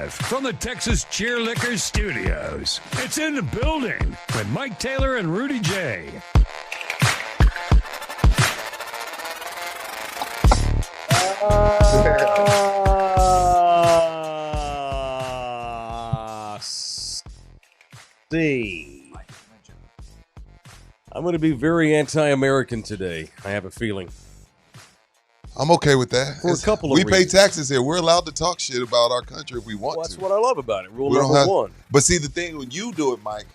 live from the Texas Cheerlickers Studios. It's In the Building with Mike Taylor and Rudy J. I'm going to be very anti-American today. I have a feeling. I'm okay with that. For a couple of we reasons. pay taxes here. We're allowed to talk shit about our country if we want That's to. what I love about it. Rule We don't number one. But see, the thing when you do it, Mike,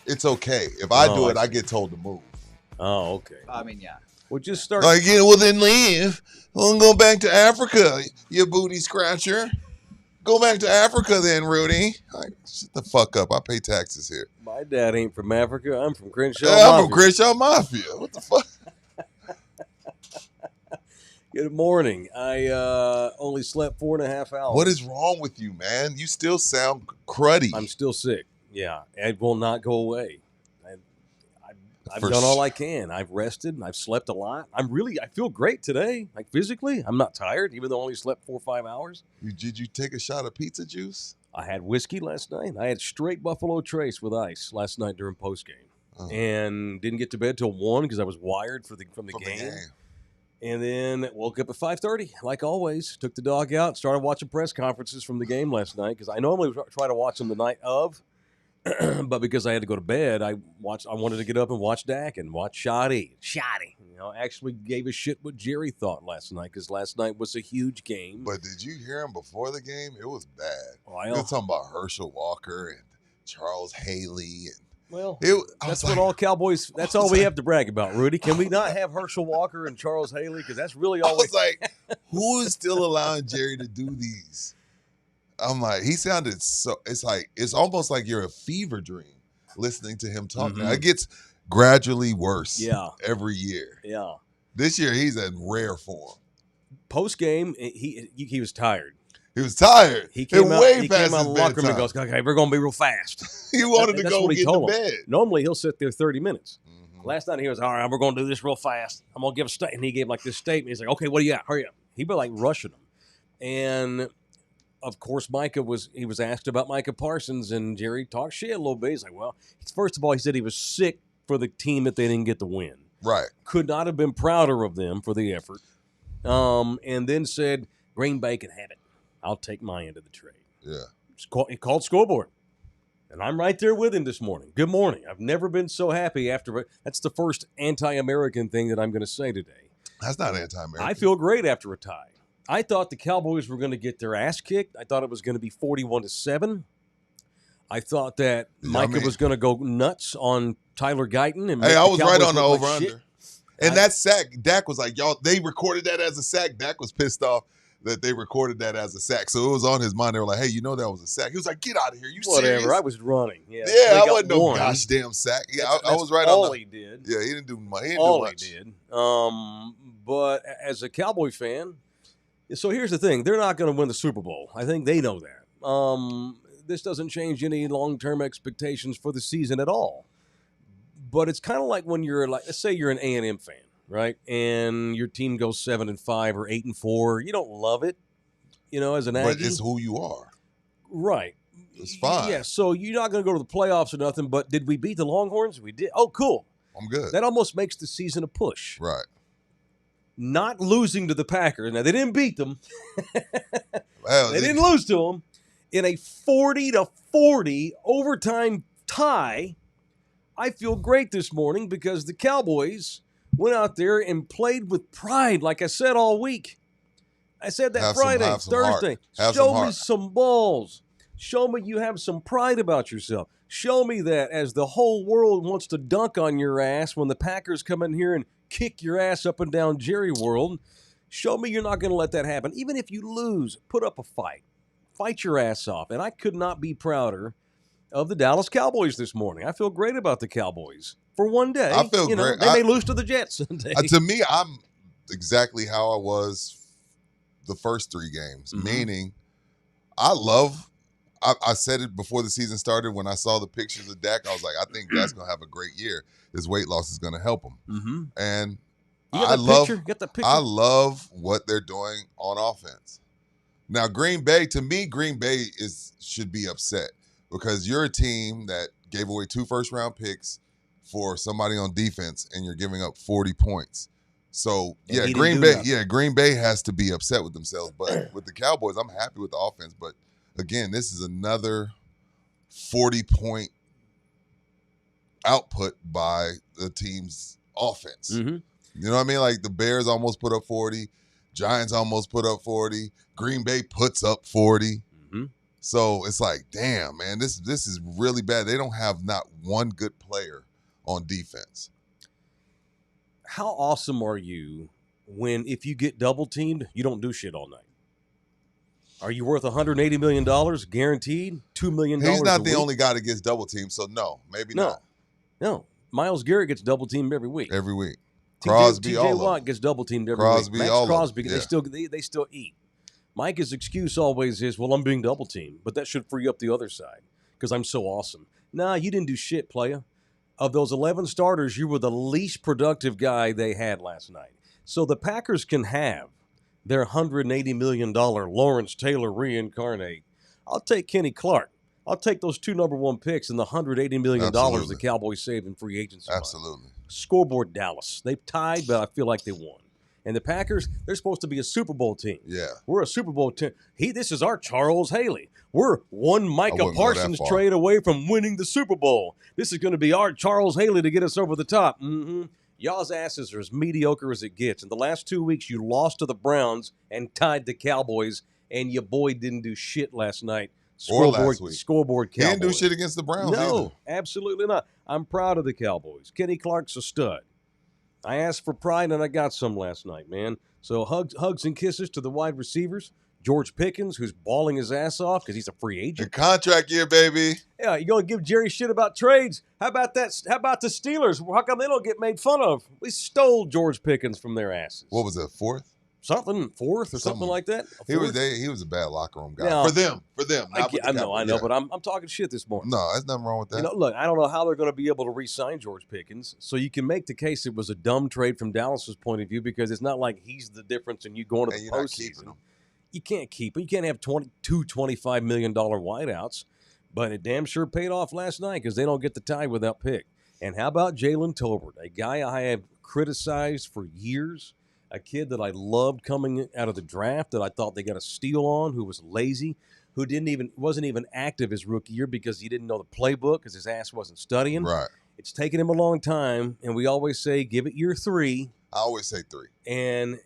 it's okay. If I do it, I get told to move. Oh, okay. I mean, yeah. We'll just start. Like, yeah, well, then leave. We'll go back to Africa, you booty scratcher. Go back to Africa then, Rudy. Like, shut the fuck up. I pay taxes here. My dad ain't from Africa. I'm from Crenshaw. I'm from Crenshaw Mafia. What the fuck? Good morning. I only slept 4.5 hours. What is wrong with you, man? You still sound cruddy. I'm still sick. Yeah, it will not go away. I've For done all I can. I've rested. And I've slept a lot. I feel great today. Like physically, I'm not tired, even though I only slept 4 or 5 hours. Did you take a shot of pizza juice? I had whiskey last night. I had straight Buffalo Trace with ice last night during postgame, and didn't get to bed till 1 because I was wired from the game. And then woke up at 5:30, like always. Took the dog out, started watching press conferences from the game last night because I normally try to watch them the night of, but because I had to go to bed, I wanted to get up and watch Dak and watch Shoddy. Actually gave a shit what Jerry thought last night because last night was a huge game. But did you hear him before the game? It was bad. Well, He was talking about Herschel Walker and Charles Haley. Well, that's what all Cowboys. That's all we have to brag about, Rudy. Can we not have Herschel Walker and Charles Haley? Because that's really all. I was like, who is still allowing Jerry to do these? I'm like, he sounded so. It's almost like you're a fever dream listening to him talk. Now, it gets gradually worse. Yeah. Every year. Yeah. This year he's in rare form. Post game, he was tired. He was tired. He came out of the his locker room and bedtime. goes, "Okay, we're going to be real fast." He wanted to That's go what he get to told him. bed. Normally, he'll sit there 30 minutes. Last night, he was, "All right, we're going to do this real fast. I'm going to give a statement." And he gave like this statement. He's like, "Okay, what do you got? Hurry up." He'd be like rushing him. And, of course, he was asked about Micah Parsons, and Jerry talked shit a little bit. He's like, well, first of all, he said he was sick for the team that they didn't get the win. Right. Could not have been prouder of them for the effort. And then said, Green Bay can have it. I'll take my end of the trade. Yeah. He called scoreboard. And I'm right there with him this morning. Good morning. I've never been so happy after. That's the first anti-American thing that I'm going to say today. That's not anti-American. I feel great after a tie. I thought the Cowboys were going to get their ass kicked. I thought it was going to be 41-7. I thought that Micah was going to go nuts on Tyler Guyton. And I was right on the over over-under. And that sack, Dak was like, y'all, they recorded that as a sack. Dak was pissed off that they recorded that as a sack. So it was on his mind. They were like, hey, you know that was a sack. He was like, get out of here. You Whatever. serious? I was running. Yeah, I wasn't no gosh damn sack. Yeah, I was right on all he did. Yeah, he didn't do much. He did. But as a Cowboy fan, so here's the thing. They're not going to win the Super Bowl. I think they know that. This doesn't change any long-term expectations for the season at all. But it's kind of like when you're like, let's say you're an A&M fan, right? And your team goes 7-5 or 8-4. You don't love it, as an Aggie. But it's who you are. Right. It's fine. Yeah, so you're not going to go to the playoffs or nothing, but did we beat the Longhorns? We did. Oh, cool. I'm good. That almost makes the season a push. Right. Not losing to the Packers. Now, they didn't beat them. Well, they didn't lose to them. In a 40-40 overtime tie, I feel great this morning because the Cowboys went out there and played with pride, like I said all week. I said that Friday, Thursday. Show me some balls. Show me you have some pride about yourself. Show me that as the whole world wants to dunk on your ass when the Packers come in here and kick your ass up and down Jerry World. Show me you're not going to let that happen. Even if you lose, put up a fight. Fight your ass off. And I could not be prouder of the Dallas Cowboys this morning. I feel great about the Cowboys. For one day, I feel great. They may lose to the Jets Sunday. To me, I'm exactly how I was the first 3 games, meaning I said it before the season started when I saw the pictures of Dak. I was like, I think Dak's going to have a great year. His weight loss is going to help him. And I love what they're doing on offense. Now, Green Bay, to me, Green Bay should be upset because you're a team that gave away 2 first-round picks for somebody on defense, and you're giving up 40 points. So, And Green Bay has to be upset with themselves. But with the Cowboys, I'm happy with the offense. But, again, this is another 40-point output by the team's offense. Mm-hmm. You know what I mean? Like the Bears almost put up 40. Giants almost put up 40. Green Bay puts up 40. Mm-hmm. So it's like, damn, man, this is really bad. They don't have not one good player on defense. How awesome are you when if you get double teamed, you don't do shit all night? Are you worth $180 million guaranteed? $2 million. He's not the only guy that gets double teamed, so no, maybe not. No. Myles Garrett gets double teamed every week. Every week. Crosby, TJ Watt gets double teamed every week. Max Crosby, they still eat. Mike's excuse always is, well, I'm being double teamed, but that should free up the other side because I'm so awesome. Nah, you didn't do shit, playa. Of those 11 starters, you were the least productive guy they had last night. So the Packers can have their $180 million Lawrence Taylor reincarnate. I'll take Kenny Clark. I'll take those 2 number 1 picks and the $180 million the Cowboys saved in free agency. Absolutely. Scoreboard Dallas. They've tied, but I feel like they won. And the Packers, they're supposed to be a Super Bowl team. Yeah. We're a Super Bowl team. This is our Charles Haley. We're one Micah Parsons trade away from winning the Super Bowl. This is going to be our Charles Haley to get us over the top. Mm-hmm. Y'all's asses are as mediocre as it gets. In the last 2 weeks, you lost to the Browns and tied the Cowboys, and your boy didn't do shit last night. Last week. Scoreboard Cowboys. He didn't do shit against the Browns either. Absolutely not. I'm proud of the Cowboys. Kenny Clark's a stud. I asked for pride, and I got some last night, man. So hugs and kisses to the wide receivers. George Pickens, who's balling his ass off because he's a free agent. The contract year, baby. Yeah, you going to give Jerry shit about trades? How about that? How about the Steelers? How come they don't get made fun of? We stole George Pickens from their asses. What was it, 4th? Fourth or something like that. He was a bad locker room guy. For them. I know, but I'm talking shit this morning. No, there's nothing wrong with that. Look, I don't know how they're going to be able to re-sign George Pickens. So you can make the case it was a dumb trade from Dallas's point of view because it's not like he's the difference in you going to the postseason. You can't keep him. You can't have $25 million wideouts. But it damn sure paid off last night because they don't get the tie without pick. And how about Jalen Tolbert, a guy I have criticized for years, a kid that I loved coming out of the draft that I thought they got a steal on, who was lazy, who wasn't even active his rookie year because he didn't know the playbook because his ass wasn't studying. Right. It's taken him a long time, and we always say give it year 3. I always say 3. And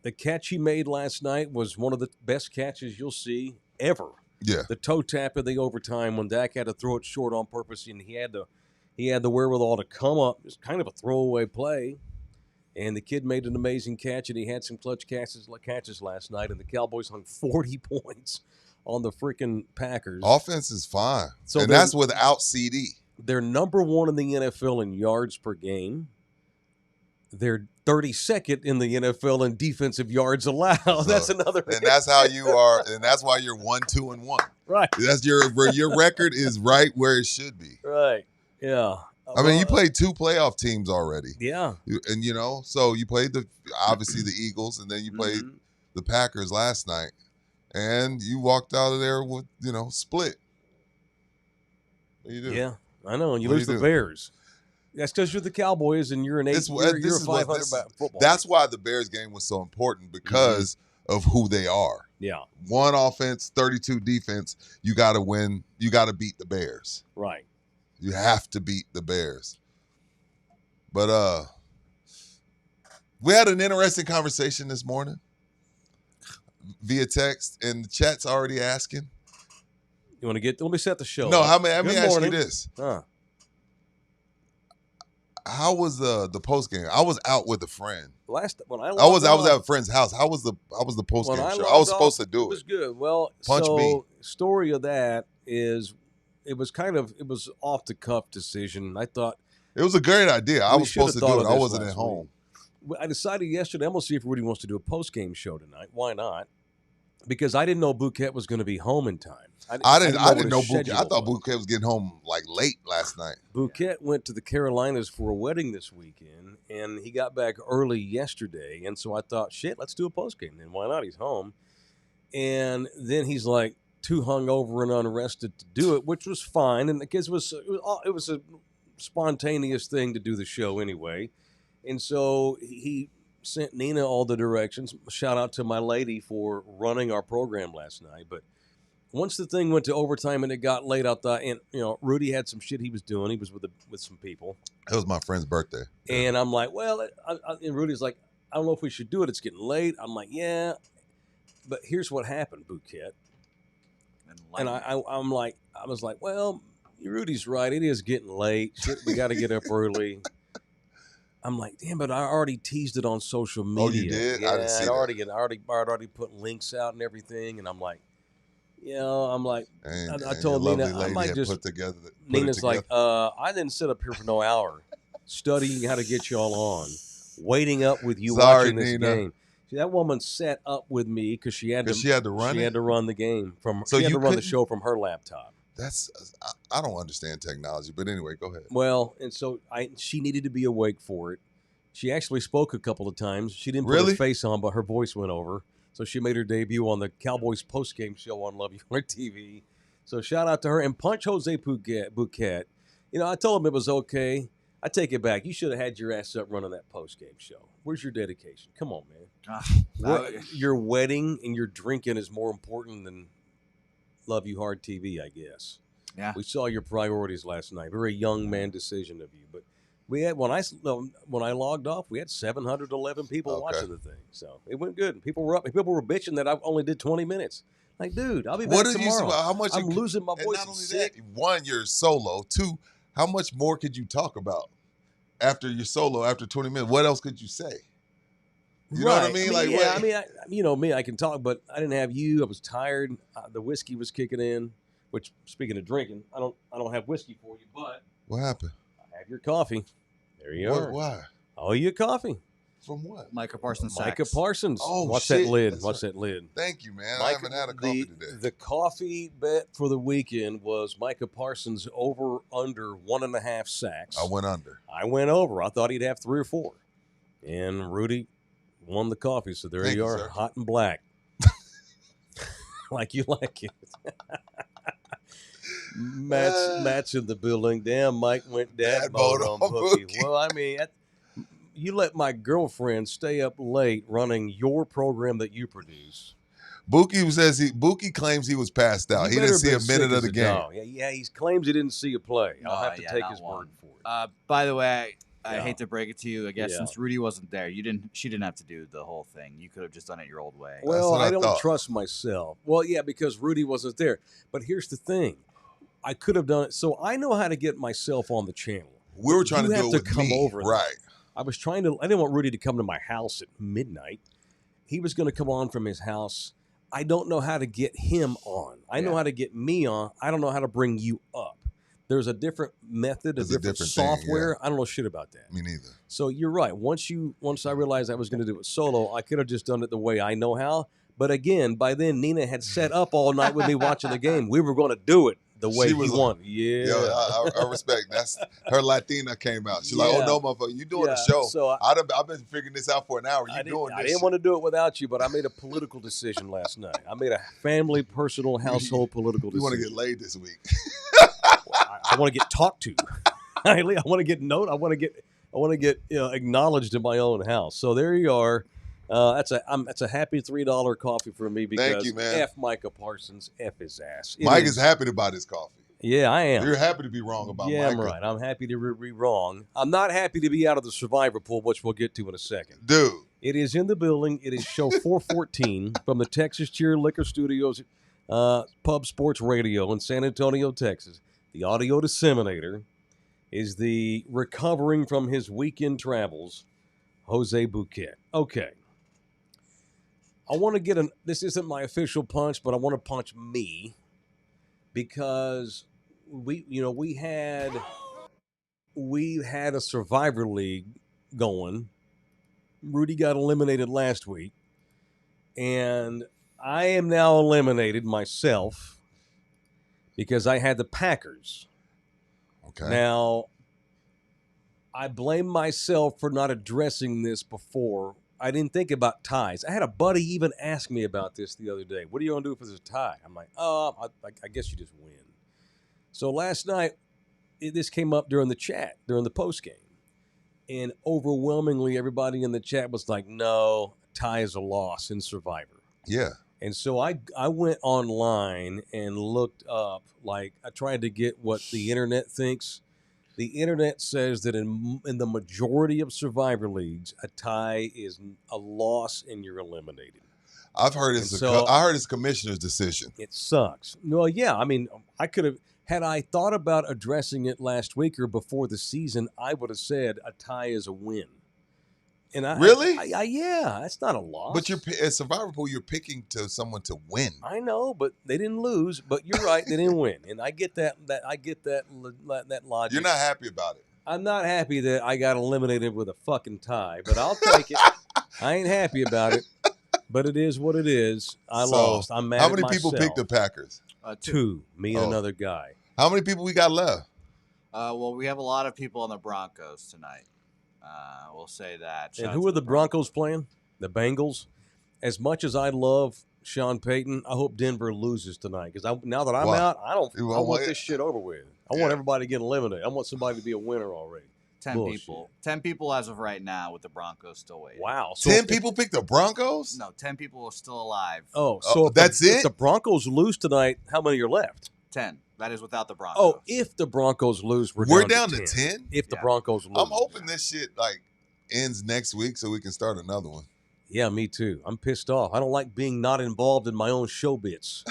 the catch he made last night was one of the best catches you'll see ever. Yeah. The toe tap in the overtime when Dak had to throw it short on purpose, and he had the wherewithal to come up. It's kind of a throwaway play. And the kid made an amazing catch, and he had some clutch catches last night, and the Cowboys hung 40 points on the freaking Packers. Offense is fine, and that's without CD. They're number 1 in the NFL in yards per game. They're 32nd in the NFL in defensive yards allowed. So, that's another. And that's how you are, and that's why you're 1-2-1. Right. That's your record is right where it should be. Right. Yeah. I mean, you played 2 playoff teams already. Yeah. And, so you played obviously the Eagles, and then you played the Packers last night. And you walked out of there with, split. What do you do? Yeah, I know. And you lose the Bears. That's because you're the Cowboys, and you're an 8. You're a 500 football. That's why the Bears game was so important because of who they are. Yeah. 1 offense, 32 defense. You got to win. You got to beat the Bears. Right. You have to beat the Bears. But we had an interesting conversation this morning via text, and the chat's already asking. You want to let me set the show. No, let me ask you this. How was the post game? I was out with a friend. I was at a friend's house. How was the post game show? I was supposed to do it. It was good. Well, story of that is it was off the cuff decision. I thought it was a great idea. I was supposed to do it. I wasn't at home. I decided yesterday I'm gonna see if Rudy wants to do a post game show tonight. Why not? Because I didn't know Bouquet was going to be home in time. I didn't know Bouquet. I thought Bouquet was getting home late last night. Bouquet went to the Carolinas for a wedding this weekend, and he got back early yesterday. And so I thought, shit, let's do a postgame then. Why not? He's home. And then he's like too hungover and unrested to do it, which was fine. And the kids it was a spontaneous thing to do the show anyway. And so he sent Nina all the directions. Shout out to my lady for running our program last night. But once the thing went to overtime and it got late, I thought, and Rudy had some shit he was doing. He was with some people. It was my friend's birthday. And I'm like, well, and Rudy's like, I don't know if we should do it. It's getting late. I'm like, yeah. But here's what happened, Bouquet. And I was like, well, Rudy's right. It is getting late. Shit, we got to get up early. I'm like, damn, but I already teased it on social media. Oh, you did? Yeah, I didn't see that. I already put links out and everything. And I'm like, I told your Nina, lovely I might lady just. put together. Nina's like, I didn't sit up here for no hour studying how to get y'all on, waiting up with you watching this Nina. game. See, that woman sat up with me because she had to run. She had to run the game So she had you to run the show from her laptop. I don't understand technology, but anyway, go ahead. Well, and so she needed to be awake for it. She actually spoke a couple of times. She didn't put Really? her face on, but her voice went over. So she made her debut on the Cowboys postgame show on Love You on TV. So shout out to her and punch Jose Bouquet. I told him it was okay. I take it back. You should have had your ass up running that postgame show. Where's your dedication? Come on, man. Your wedding and your drinking is more important than Love You Hard TV, I guess. Yeah. We saw your priorities last night. Very young man decision of you, but we had when I logged off, we had 711 people watching the thing, so it went good. People were bitching that I only did 20 minutes. Like, dude, I'll be back tomorrow. How much I'm losing my voice. Not only that, one, you're solo. Two, how much more could you talk about after you're solo? After 20 minutes, what else could you say? You know what I mean? Me, I can talk, but I didn't have you. I was tired. The whiskey was kicking in. Which, speaking of drinking, I don't have whiskey for you, but what happened? I have your coffee. There you are. Why? Oh, your coffee. From what? Micah Parsons. Micah Parsons. Oh, Watch shit. that lid. That's Watch right. that lid. Thank you, man. Micah, I haven't had a coffee today. The coffee bet for the weekend was Micah Parsons over under 1.5 sacks. I went under. I went over. I thought he'd have 3 or 4. And Rudy won the coffee. So there Thank you you, are, sir. hot and black. Like you like it. Matt's in the building. Damn, Mike went dad mode on Bookie. Well, I mean, you let my girlfriend stay up late running your program that you produce. Bookie claims he was passed out. He didn't see a minute of the game. Yeah, he claims he didn't see a play. I'll have to take his word for it. By the way, I hate to break it to you. I guess since Rudy wasn't there, she didn't have to do the whole thing. You could have just done it your old way. Well, I don't trust myself. Well, yeah, because Rudy wasn't there. But here's the thing. I could have done it. So I know how to get myself on the channel. We were trying to do it with come me. over. Right. I didn't want Rudy to come to my house at midnight. He was going to come on from his house. I don't know how to get him on. I know how to get me on. I don't know how to bring you up. There's a different method, a different software. Thing, yeah. I don't know shit about that. Me neither. So you're right. Once I realized I was going to do it solo, I could have just done it the way I know how. But again, by then Nina had set up all night with me watching the game. We were going to do it the way he wanted. Yeah. I respect. That's her Latina came out. She's like, oh no, motherfucker, you doing a show. So I've been figuring this out for an hour. I didn't want to do it without you, but I made a political decision last night. I made a family, personal, household political decision. You want to get laid this week? I want to get talked to. I want to get note. I want to get acknowledged in my own house. So there you are. That's a happy $3 coffee for me because thank you, man. F Micah Parsons, F his ass. Mike is happy to buy this coffee. Yeah, I am. You're happy to be wrong about Micah. Yeah, I'm right. I'm happy to be wrong. I'm not happy to be out of the survivor pool, which we'll get to in a second. Dude. It is in the building. It is show 414 from the Texas Cheer Liquor Studios, Pub Sports Radio in San Antonio, Texas. The audio disseminator is the recovering from his weekend travels, Jose Bouquet. Okay. I want to get this isn't my official punch, but I want to punch me because we had a Survivor League going. Rudy got eliminated last week, and I am now eliminated myself because I had the Packers. Okay. Now, I blame myself for not addressing this before I didn't think about ties. I had a buddy even ask me about this the other day. What are you going to do if there's a tie? I'm like, I guess you just win. So last night, this came up during the chat, during the post game. And overwhelmingly, everybody in the chat was like, no, tie is a loss in Survivor. Yeah. And so I went online and looked up, I tried to get what the internet thinks. The internet says that in the majority of Survivor leagues, a tie is a loss and you're eliminated. I heard it's a commissioner's decision. It sucks. Well, yeah. I mean, I could have, had I thought about addressing it last week or before the season, I would have said a tie is a win. And Really? Yeah, that's not a loss. But at Survivor Pool, you're picking someone to win. I know, but they didn't lose. But you're right, they didn't win, and I get that. I get that logic. You're not happy about it. I'm not happy that I got eliminated with a fucking tie, but I'll take it. I ain't happy about it, but it is what it is. I lost. I'm mad. How many people picked the Packers? Two. Me and another guy. How many people we got left? Well, we have a lot of people on the Broncos tonight. We'll say that. And who are the Broncos playing? The Bengals. As much as I love Sean Payton, I hope Denver loses tonight because now that I'm out, I want this shit over with. I want everybody to get eliminated. I want somebody to be a winner already. 10 people. 10 people as of right now with the Broncos still waiting. Wow. So 10 people picked the Broncos? No, 10 people are still alive. Oh, so that's it? If the Broncos lose tonight, how many are left? 10. That is without the Broncos. Oh, if the Broncos lose, we're down to 10? If the Broncos lose. I'm hoping this shit ends next week so we can start another one. Yeah, me too. I'm pissed off. I don't like being not involved in my own show bits.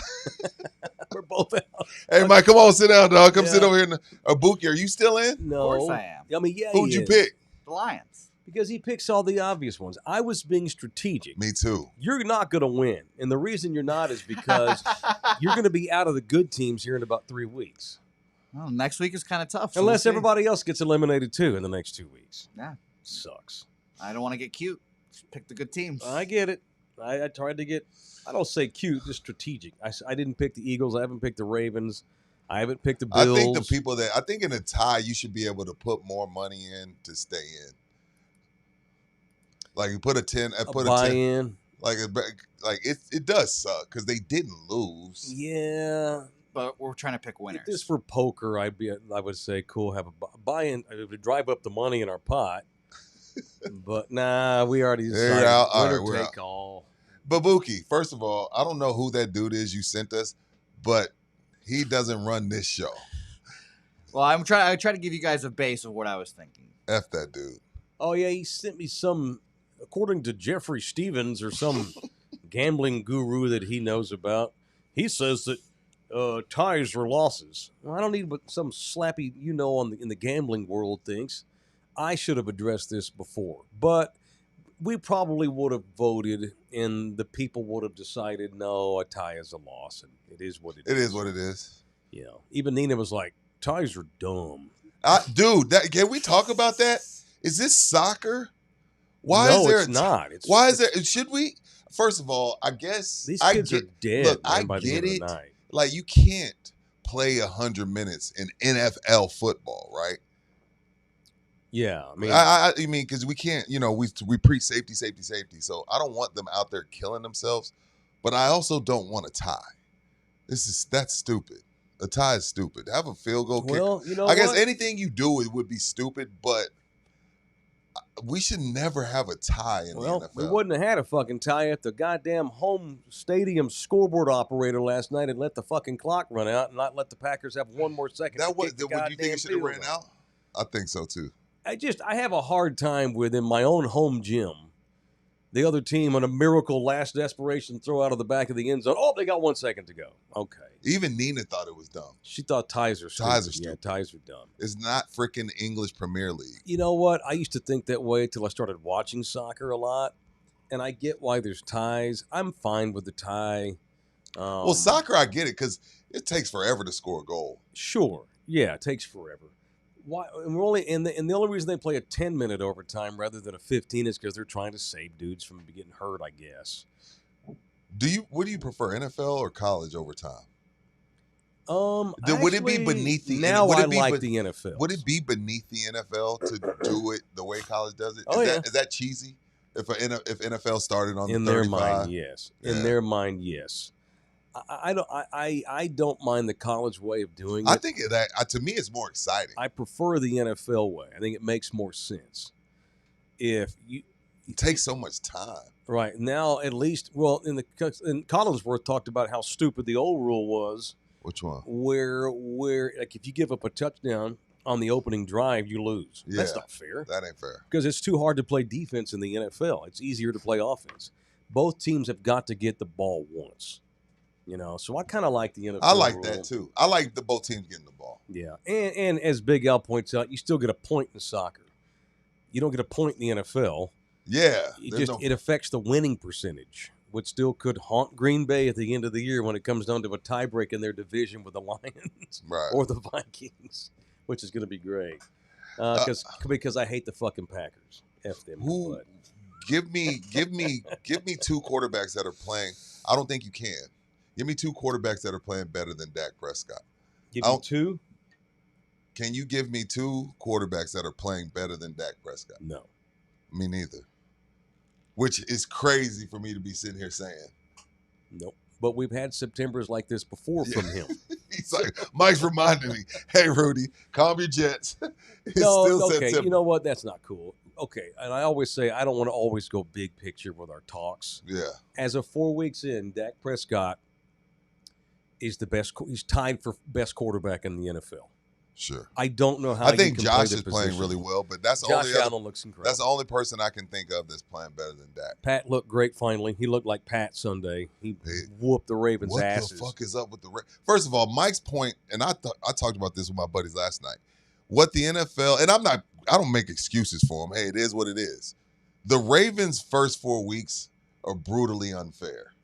We're both out. Hey, Mike, come on, sit down, dog. Come sit over here. Buki, are you still in? No. Of course I am. I mean, yeah. Who'd you pick? The Lions. Because he picks all the obvious ones. I was being strategic. Me too. You're not going to win. And the reason you're not is because you're going to be out of the good teams here in about 3 weeks. Well, next week is kind of tough. So Unless everybody else gets eliminated too in the next 2 weeks. Yeah. Sucks. I don't want to get cute. Just pick the good teams. I get it. I tried to get, I don't say cute, just strategic. I didn't pick the Eagles. I haven't picked the Ravens. I haven't picked the Bills. I think in a tie, you should be able to put more money in to stay in. Like you put a 10, put a 10 in. It does suck because they didn't lose. Yeah. But we're trying to pick winners. If this for poker, I would say cool, have a buy-in, to drive up the money in our pot. But nah, we already decided. Winner take all. Babuki, first of all, I don't know who that dude is you sent us, but he doesn't run this show. Well, I try to give you guys a base of what I was thinking. F that dude. Oh yeah, he sent me some, according to Jeffrey Stevens or some gambling guru that he knows about. He says that ties are losses. Well, I don't need what some slappy in the gambling world thinks. I should have addressed this before, but we probably would have voted, and the people would have decided, no, a tie is a loss, and it is what it is. It is what it is. You know, even Nina was like, ties are dumb. Dude, can we talk about that? Is this soccer? No, it's not. Why is there? Should we? First of all, I guess these kids are dead. Look, man, I by the get end it. of the night. Like you can't play 100 minutes in NFL football, right? Yeah, I mean, I mean, because we can't, we preach safety. So I don't want them out there killing themselves, but I also don't want a tie. That's stupid. A tie is stupid. Have a field goal kick. Well, I guess anything you do it would be stupid, but we should never have a tie in the NFL. We wouldn't have had a fucking tie if the goddamn home stadium scoreboard operator last night had let the fucking clock run out and not let the Packers have one more second. Would you think it should have ran out? I think so too. I have a hard time with in my own home gym, the other team on a miracle last desperation throw out of the back of the end zone. Oh, they got 1 second to go. Okay. Even Nina thought it was dumb. She thought ties are stupid. Ties are stupid. Yeah, ties are dumb. It's not freaking English Premier League. You know what? I used to think that way until I started watching soccer a lot, and I get why there's ties. I'm fine with the tie. Well, soccer, I get it because it takes forever to score a goal. Sure. Yeah, it takes forever. Why? And the only reason they play a 10-minute overtime rather than a 15 is because they're trying to save dudes from getting hurt, I guess. What do you prefer, NFL or college overtime? Would it be beneath the now? I like the NFL. Would it be beneath the NFL to do it the way college does it? Is that cheesy? If NFL started on In the 35. their mind, yes. In their mind, yes. I don't mind the college way of doing it. I think that to me it's more exciting. I prefer the NFL way. I think it makes more sense. If you It takes so much time. right now, at least, well, in Collinsworth talked about how stupid the old rule was. Which one? Where like if you give up a touchdown on the opening drive, you lose. Yeah, That's not fair. That ain't fair. Because it's too hard to play defense in the NFL. It's easier to play offense. Both teams have got to get the ball once. So I kind of like the NFL. I like rule. that too. I like both teams getting the ball. Yeah, and as Big Al points out, you still get a point in soccer. You don't get a point in the NFL. Yeah, It affects the winning percentage, which still could haunt Green Bay at the end of the year when it comes down to a tiebreak in their division with the Lions or the Vikings, which is going to be great. Because I hate the fucking Packers. F them. Give me two quarterbacks that are playing. I don't think you can. Give me two quarterbacks that are playing better than Dak Prescott. Give me two? Can you give me two quarterbacks that are playing better than Dak Prescott? No. Me neither. Which is crazy for me to be sitting here saying. Nope. But we've had Septembers like this before from him. He's like, Mike's reminding me, hey, Rudy, calm your jets. It's no, still okay. September. You know what? That's not cool. Okay. And I always say I don't want to always go big picture with our talks. Yeah. As of 4 weeks in, Dak Prescott is the best. He's tied for best quarterback in the NFL. Sure. I don't know how. I think you can Josh play is the playing position. really well, but that's the Josh only Allen looks incredible. That's the only person I can think of that's playing better than Dak. Pat looked great finally. He looked like Pat Sunday. He whooped the Ravens' asses. What the fuck is up with the First of all, Mike's point, and I talked about this with my buddies last night. What the NFL, and I don't make excuses for them. Hey, it is what it is. The Ravens' first 4 weeks are brutally unfair.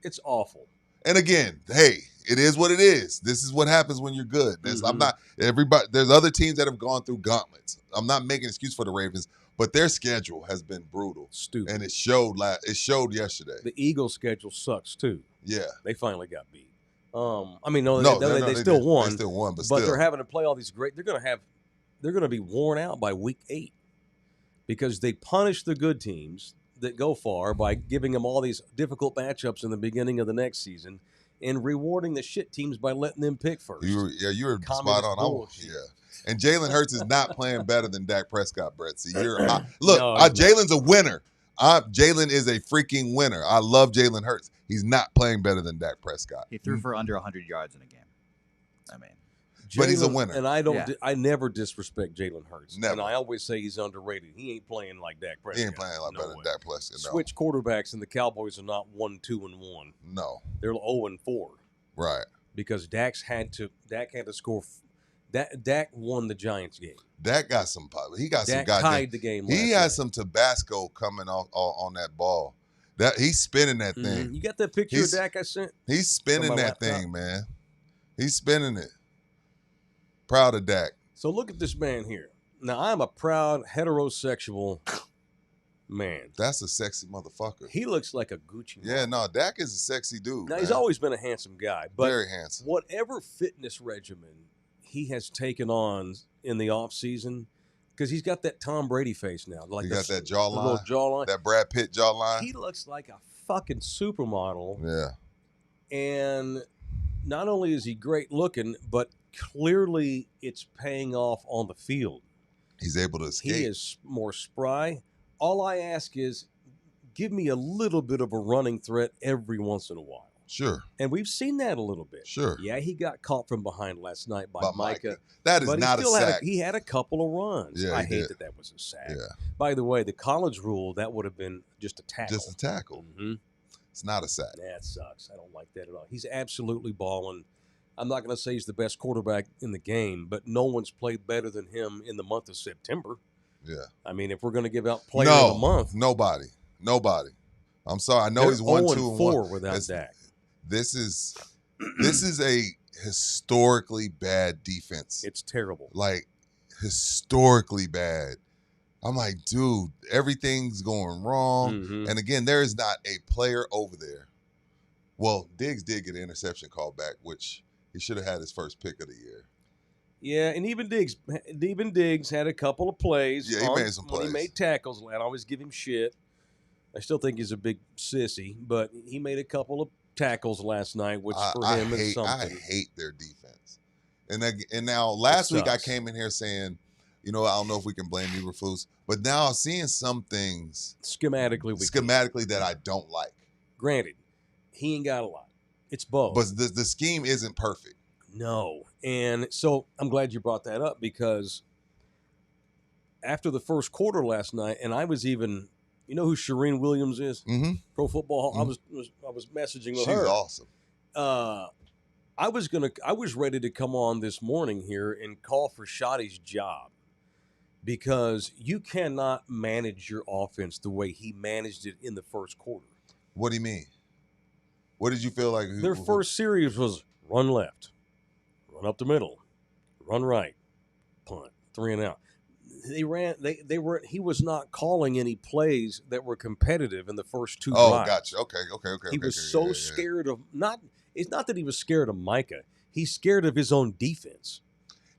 It's awful. And again, hey, it is what it is. This is what happens when you're good. I'm not everybody. There's other teams that have gone through gauntlets. I'm not making an excuse for the Ravens, but their schedule has been brutal, stupid, and it showed. It showed yesterday. The Eagles' schedule sucks too. Yeah, they finally got beat. They still won. They still won, but they're having to play all these great. They're going to be worn out by week 8 because they punish the good teams that go far by giving them all these difficult matchups in the beginning of the next season and rewarding the shit teams by letting them pick first. You were spot on. And Jalen Hurts is not playing better than Dak Prescott, Brett. So Jalen's a winner. Jalen is a freaking winner. I love Jalen Hurts. He's not playing better than Dak Prescott. He threw for under 100 yards in a game. I mean, but he's a winner. And I never disrespect Jalen Hurts. Never. And I always say he's underrated. He ain't playing like Dak Prescott. He ain't playing like better than Dak Prescott. No. Switch quarterbacks, and the Cowboys are not 1-2-1. No, they're 0-4. Right. Because Dak had to score. Dak won the Giants game. Dak got some. He got Dak some. tied the game. He had some Tabasco coming off on that ball. That he's spinning that thing. You got that picture of Dak I sent? He's spinning that thing, man. He's spinning it. Proud of Dak. So look at this man here. Now I'm a proud heterosexual man. That's a sexy motherfucker. He looks like a Gucci man. Yeah, no, Dak is a sexy dude. Now he's always been a handsome guy, but very handsome. Whatever fitness regimen he has taken on in the off season, because he's got that Tom Brady face now. Like he got that jawline, little jawline, that Brad Pitt jawline. He looks like a fucking supermodel. Yeah. And not only is he great looking, but clearly it's paying off on the field. He's able to escape. He is more spry. All I ask is give me a little bit of a running threat every once in a while. Sure. And we've seen that a little bit. Sure. Yeah, he got caught from behind last night by Micah. That is not a sack. He had a couple of runs. Yeah, I hate that was a sack. Yeah. By the way, the college rule, that would have been just a tackle. Just a tackle. Mm-hmm. It's not a sack. That sucks. I don't like that at all. He's absolutely balling. I'm not going to say he's the best quarterback in the game, but no one's played better than him in the month of September. Yeah. I mean, if we're going to give out player of the month. Nobody. I'm sorry. I know he's 1-2-4 without Dak. This is a historically bad defense. It's terrible. Like, historically bad. I'm like, dude, everything's going wrong. Mm-hmm. And again, there is not a player over there. Well, Diggs did get an interception call back, which he should have had his first pick of the year. Yeah, and even Diggs had a couple of plays. Yeah, he made some plays. When he made tackles, I always give him shit. I still think he's a big sissy, but he made a couple of tackles last night, which for him is something. I hate their defense. And now last week I sucks. came in here saying, I don't know if we can blame Eberflus, but now I'm seeing some things schematically that I don't like. Granted, he ain't got a lot. It's both. But the scheme isn't perfect. No. And so I'm glad you brought that up because after the first quarter last night, and I was even, you know who Shereen Williams is? Mm-hmm. Pro Football Hall. Mm-hmm. I was messaging with her. She's awesome. I was ready to come on this morning here and call for Shotty's job because you cannot manage your offense the way he managed it in the first quarter. What do you mean? What did you feel like? Their first series was run left, run up the middle, run right, punt, 3 and out. He was not calling any plays that were competitive in the first 2 drives. Oh, gotcha. Okay. He was so scared of it's not that he was scared of Micah. He's scared of his own defense.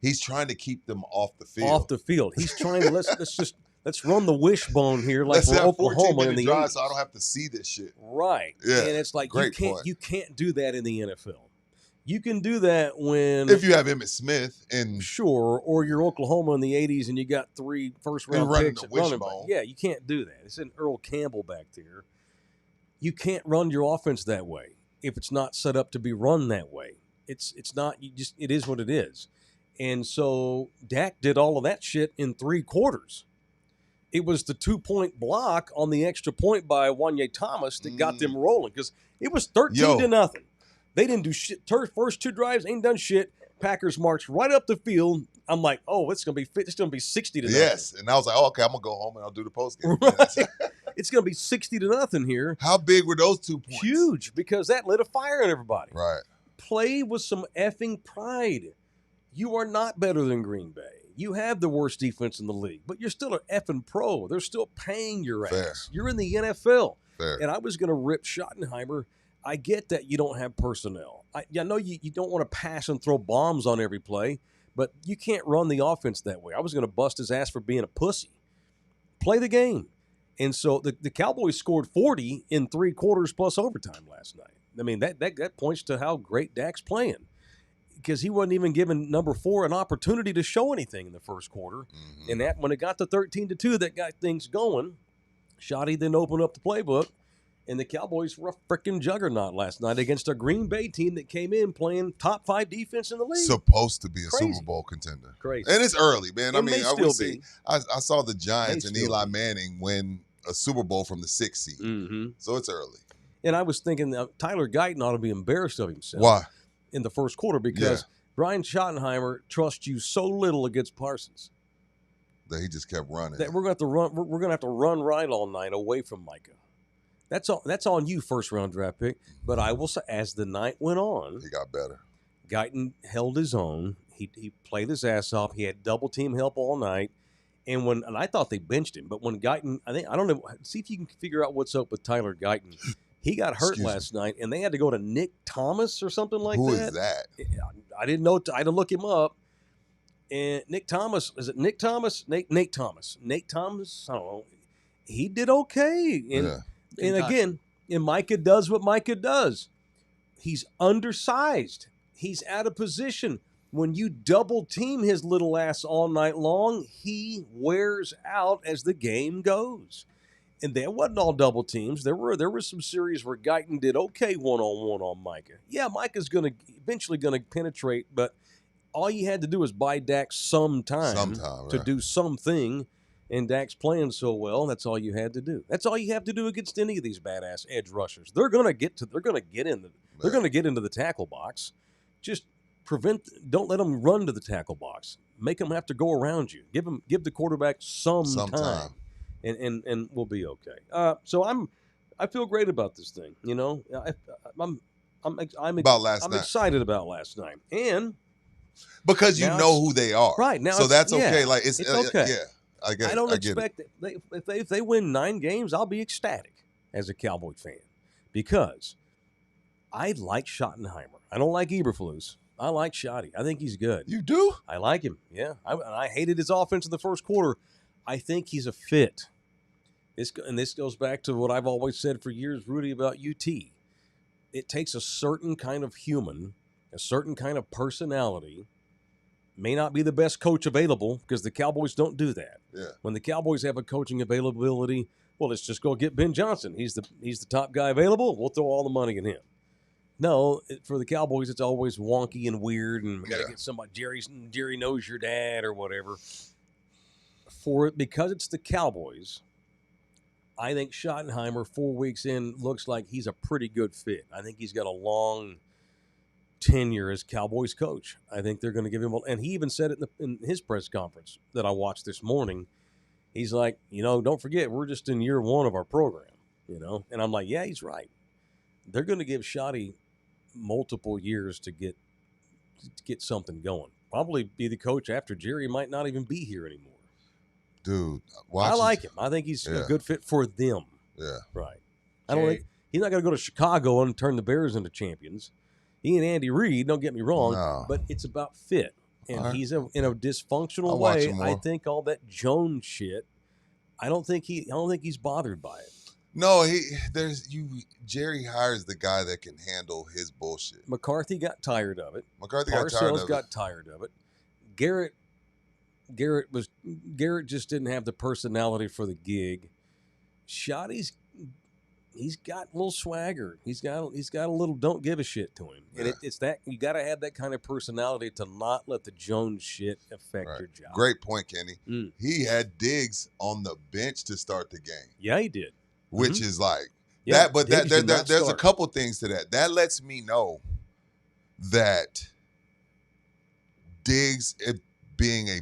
He's trying to keep them off the field. He's trying to let's run the wishbone here like let's we're have Oklahoma in the drive 80s. so I don't have to see this shit. Right. Yeah. And it's like you can't do that in the NFL. You can do that if you have Emmitt Smith and sure, or you're Oklahoma in the 80s and you got 3 first-round picks at running back. Yeah, you can't do that. It's an Earl Campbell back there. You can't run your offense that way if it's not set up to be run that way. It's not. It is what it is. And so Dak did all of that shit in 3 quarters. It was the 2-point block on the extra point by Wanye Thomas that got them rolling because it was 13-0. They didn't do shit. First 2 drives ain't done shit. Packers marched right up the field. I'm like, oh, it's gonna be 60-0. Yes, and I was like, oh, okay, I'm gonna go home and I'll do the post game. Right. It's gonna be 60-0 here. How big were those 2 points? Huge, because that lit a fire in everybody. Right. Play with some effing pride. You are not better than Green Bay. You have the worst defense in the league, but you're still an effing pro. They're still paying your ass. You're in the NFL. Fair. And I was gonna rip Schottenheimer. I get that you don't have personnel. I know you don't want to pass and throw bombs on every play, but you can't run the offense that way. I was going to bust his ass for being a pussy. Play the game. And so the Cowboys scored 40 in 3 quarters plus overtime last night. I mean, that points to how great Dak's playing because he wasn't even giving number 4 an opportunity to show anything in the first quarter. Mm-hmm. And that when it got to 13-2, that got things going. Shotty then opened up the playbook. And the Cowboys were a freaking juggernaut last night against a Green Bay team that came in playing top 5 defense in the league. Supposed to be a Super Bowl contender. Crazy. And it's early, man. And I saw the Giants and Eli Manning win a Super Bowl from the 6th seed. Mm-hmm. So it's early. And I was thinking Tyler Guyton ought to be embarrassed of himself. Why? In the first quarter because Brian Schottenheimer trusts you so little against Parsons. That he just kept running. That we're going to have to run right all night away from Micah. That's on you, first-round draft pick. But I will say, as the night went on, he got better. Guyton held his own. He played his ass off. He had double-team help all night. And I thought they benched him, but when Guyton, I don't know. See if you can figure out what's up with Tyler Guyton. He got hurt last night, and they had to go to Nick Thomas or something like that. Who is that? I didn't know. I had to look him up. And Nick Thomas, is it Nick Thomas? Nate Thomas. Nate Thomas? I don't know. He did okay. And again, Micah does what Micah does. He's undersized. He's out of position. When you double team his little ass all night long, he wears out as the game goes. And that wasn't all double teams. There were some series where Guyton did okay one-on-one on Micah. Yeah, Micah's eventually going to penetrate, but all you had to do was buy Dak some time to do something. And Dak's playing so well, that's all you had to do. That's all you have to do against any of these badass edge rushers. They're going to get into the tackle box. Just don't let them run to the tackle box. Make them have to go around you. Give the quarterback some time. And we'll be okay. So I feel great about this thing. You know, I'm excited about last night, and because you know who they are, right now. So that's okay. Like it's okay. Yeah. I don't expect it. If they win 9 games, I'll be ecstatic as a Cowboy fan because I like Schottenheimer. I don't like Eberflus. I like Schotty. I think he's good. You do? I like him. Yeah. I hated his offense in the first quarter. I think he's a fit. This goes back to what I've always said for years, Rudy, about UT. It takes a certain kind of human, a certain kind of personality. May not be the best coach available because the Cowboys don't do that. Yeah. When the Cowboys have a coaching availability, well, let's just go get Ben Johnson. He's the top guy available. We'll throw all the money in him. No, for the Cowboys, it's always wonky and weird, and we got to get somebody. Jerry knows your dad or whatever. Because it's the Cowboys, I think Schottenheimer 4 weeks in looks like he's a pretty good fit. I think he's got a long tenure as Cowboys coach. I think they're going to give him, and he even said it in his press conference that I watched this morning. He's like, don't forget, we're just in year 1 of our program, and I'm like, yeah, he's right. They're going to give Schotty multiple years to get something going. Probably be the coach after Jerry might not even be here anymore. Dude, I like him. I think he's a good fit for them. Yeah. Right. I don't think he's not going to go to Chicago and turn the Bears into champions. He and Andy Reid, don't get me wrong, but it's about fit. And he's in a dysfunctional way. I think all that Jones shit, I don't think he's bothered by it. No, Jerry hires the guy that can handle his bullshit. McCarthy got tired of it. Parcells got tired of it. Garrett just didn't have the personality for the gig. Schotty's he's got a little swagger. He's got a little don't give a shit to him. And it's that you got to have that kind of personality to not let the Jones shit affect your job. Great point, Kenny. He had Diggs on the bench to start the game. Yeah, he did. Which is like that, but there's a couple things to that. That lets me know that Diggs being a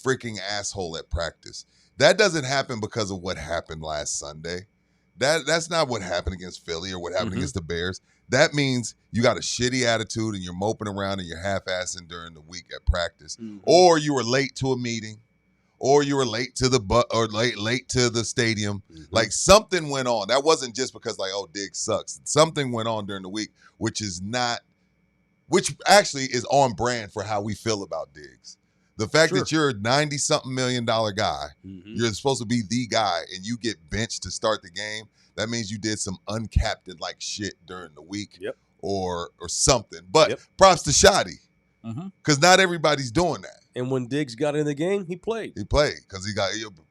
freaking asshole at practice. That doesn't happen because of what happened last Sunday. That's not what happened against Philly or what happened against the Bears. That means you got a shitty attitude and you're moping around and you're half-assing during the week at practice. Or you were late to a meeting. Or you were late to late to the stadium. Like something went on. That wasn't just because Diggs sucks. Something went on during the week, which actually is on brand for how we feel about Diggs. The fact that you're a $90-something million guy, you're supposed to be the guy, and you get benched to start the game. That means you did some uncaptained like shit during the week, or something. But props to Schotty, because not everybody's doing that. And when Diggs got in the game, he played. He played because he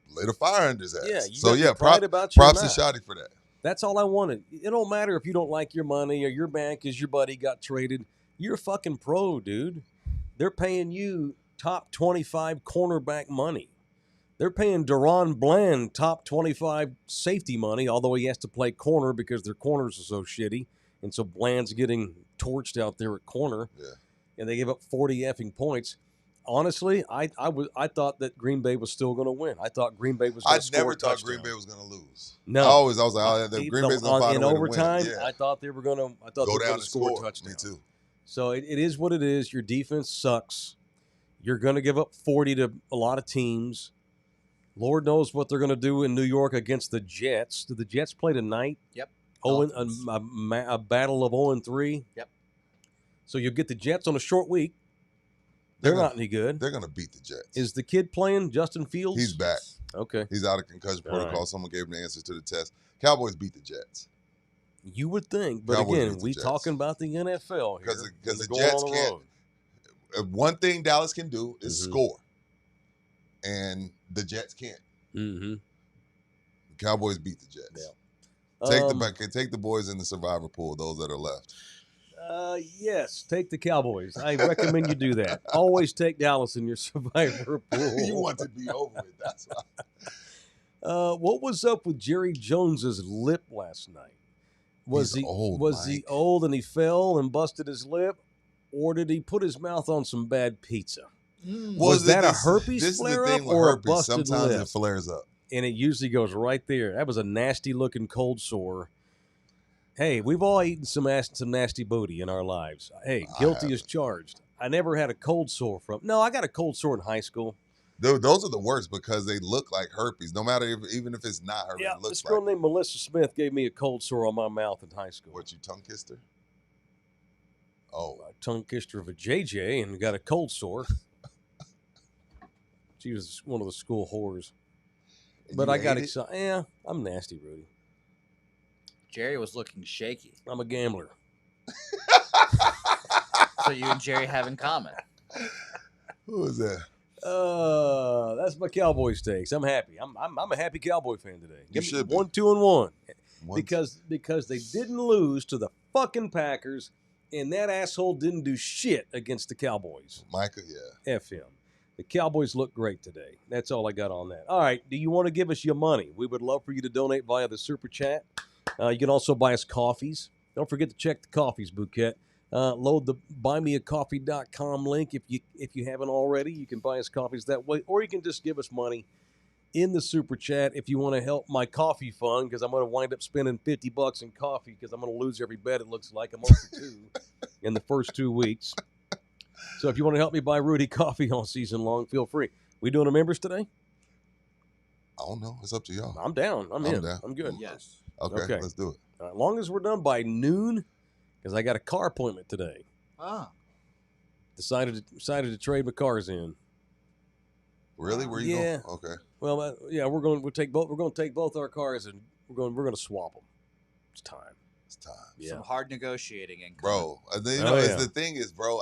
lit a fire under his ass. Props to Schotty for that. That's all I wanted. It don't matter if you don't like your money or your bank because your buddy got traded. You're a fucking pro, dude. They're paying you top 25 cornerback money. They're paying Deron Bland top 25 safety money, although he has to play corner because their corners are so shitty. And so Bland's getting torched out there at corner. Yeah. And they gave up 40 effing points. Honestly, I thought that Green Bay was still going to win. I thought Green Bay was going to score a touchdown. I never thought Green Bay was going to lose. No. I was like, Green Bay's going to find a way overtime, to win. I thought they were going to score a touchdown. Me too. So it is what it is. Your defense sucks. You're going to give up 40 to a lot of teams. Lord knows what they're going to do in New York against the Jets. Did the Jets play tonight? Yep. A battle of 0-3? Yep. So you get the Jets on a short week. They're not any good. They're going to beat the Jets. Is the kid playing, Justin Fields? He's back. Okay. He's out of concussion protocol. Right. Someone gave him the answers to the test. Cowboys beat the Jets. You would think. But again, we talking about the NFL here. Because the Jets can't. One thing Dallas can do is score. And the Jets can't. The Cowboys beat the Jets. Yeah. Take the boys in the survivor pool, those that are left. Yes, take the Cowboys. I recommend you do that. Always take Dallas in your survivor pool. You want to be over it, that's why. What was up with Jerry Jones's lip last night? Was he old and he fell and busted his lip? Or did he put his mouth on some bad pizza? Was that a herpes flare-up or a busted Sometimes lip? It flares up. And it usually goes right there. That was a nasty-looking cold sore. Hey, we've all eaten some nasty booty in our lives. Hey, guilty as charged. I never had a cold sore from. No, I got a cold sore in high school. Those are the worst because they look like herpes. No matter even if it's not herpes, it looks like. This girl named Melissa Smith gave me a cold sore on my mouth in high school. What, you tongue kissed her? Oh. I tongue kissed her of a JJ and got a cold sore. She was one of the school whores. But You I got hate it? excited. Yeah, I'm nasty, Rudy. Jerry was looking shaky. I'm a gambler. So you and Jerry have in common. Who is that? That's my Cowboys takes. I'm happy. I'm a happy Cowboy fan today. You should be. 1-2-1 One- because they didn't lose to the fucking Packers, and that asshole didn't do shit against the Cowboys. Micah, yeah. F him. The Cowboys look great today. That's all I got on that. All right. Do you want to give us your money? We would love for you to donate via the Super Chat. You can also buy us coffees. Don't forget to check the coffees, Bouquet. Load the buymeacoffee.com link if you haven't already. You can buy us coffees that way, or you can just give us money in the Super Chat if you want to help my coffee fund, because I'm going to wind up spending $50 in coffee because I'm going to lose every bet. It looks like I'm over 2 in the first 2 weeks. So if you want to help me buy Rudy coffee all season long, feel free. We doing a members today? I don't know. It's up to y'all. I'm down. I'm in. down. I'm good. Yes. Okay, let's do it. As long as we're done by noon, because I got a car appointment today. Ah. Decided to trade my cars in. Really? Where you Yeah. going? Okay. Well, yeah, we're going to take both our cars and we're going to swap them. It's time. It's time. Yeah. Some hard negotiating in Bro, you Oh, know, yeah. the thing is, bro,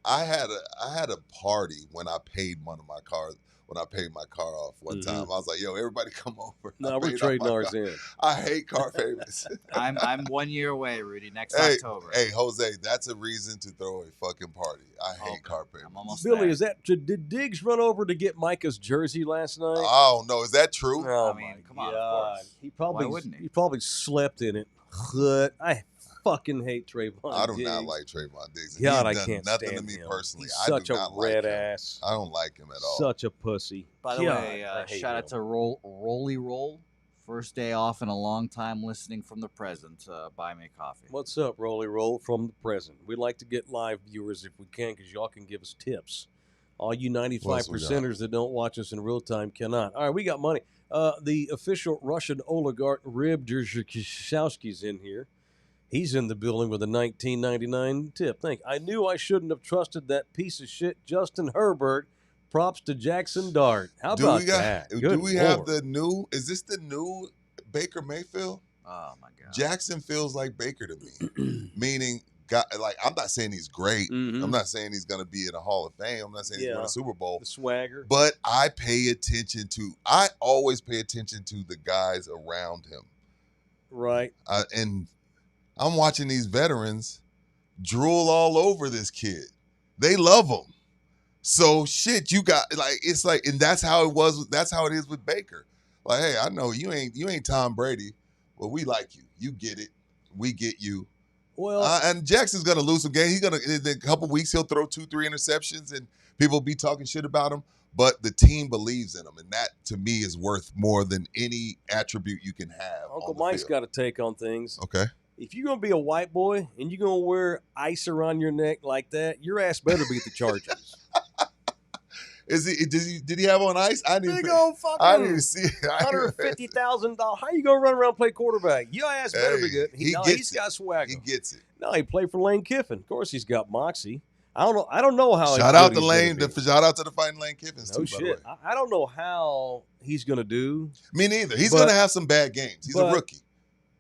I had a party when I paid one of my cars. When I paid my car off one time, I was like, "Yo, everybody, come over." No, I we're paid off trading my ours car. in. I hate car payments. I'm 1 year away, Rudy. Next hey, October. hey, Jose, that's a reason to throw a fucking party. I hate Okay. car payments. I'm almost Billy, there. is that did Diggs run over to get Micah's jersey last night? Oh no, is that true? Oh, I mean, my come on, of God. course. He probably Why wouldn't he? He probably slept in it. I fucking hate Trayvon. I do Diggs. not like Trayvon Diggs. God, He's I done can't nothing stand to me him. personally. He's I such do a not like red him. ass. I don't like him at all. Such a pussy. By the God, way, I hate shout him. out to Roll. First day off in a long time listening from the present. Buy me coffee. What's up, Rolly Roll from the present? We like to get live viewers if we can, because y'all can give us tips. All you 95%ers that don't watch us in real time cannot. All right, we got money. The official Russian oligarch Rib Dzerzhinsky's in here. He's in the building with a 1999 tip. I knew I shouldn't have trusted that piece of shit Justin Herbert. Props to Jackson Dart. How about that? Do we have the new? Is this the new Baker Mayfield? Oh my God. Jackson feels like Baker to me. Meaning, I'm not saying he's great. Mhm. I'm not saying he's going to be in a Hall of Fame. I'm not saying he's going to win a Super Bowl. The swagger. But I always pay attention to the guys around him. Right. And I'm watching these veterans drool all over this kid. They love him. So shit, you got it's like, and that's how it was. That's how it is with Baker. Like, hey, I know you ain't Tom Brady, but we like you. You get it. We get you. Well, and Jackson's gonna lose some games. He's gonna in a couple weeks he'll throw 2-3 interceptions, and people will be talking shit about him. But the team believes in him, and that to me is worth more than any attribute you can have. Uncle Mike's got a take on things. Okay. If you're going to be a white boy and you're going to wear ice around your neck like that, your ass better beat the Chargers. Did he have on ice? I didn't. Big old fucking I didn't see it. $150,000. How you gonna run around and play quarterback? Your ass better be good. He's He's got swagger. He gets it. No, he played for Lane Kiffin. Of course, he's got moxie. I don't know how. Shout out to Lane. Shout out to the fighting Lane Kiffins No too. shit. By the way. I don't know how he's gonna do. Me neither. He's But- gonna have some bad games. He's a rookie.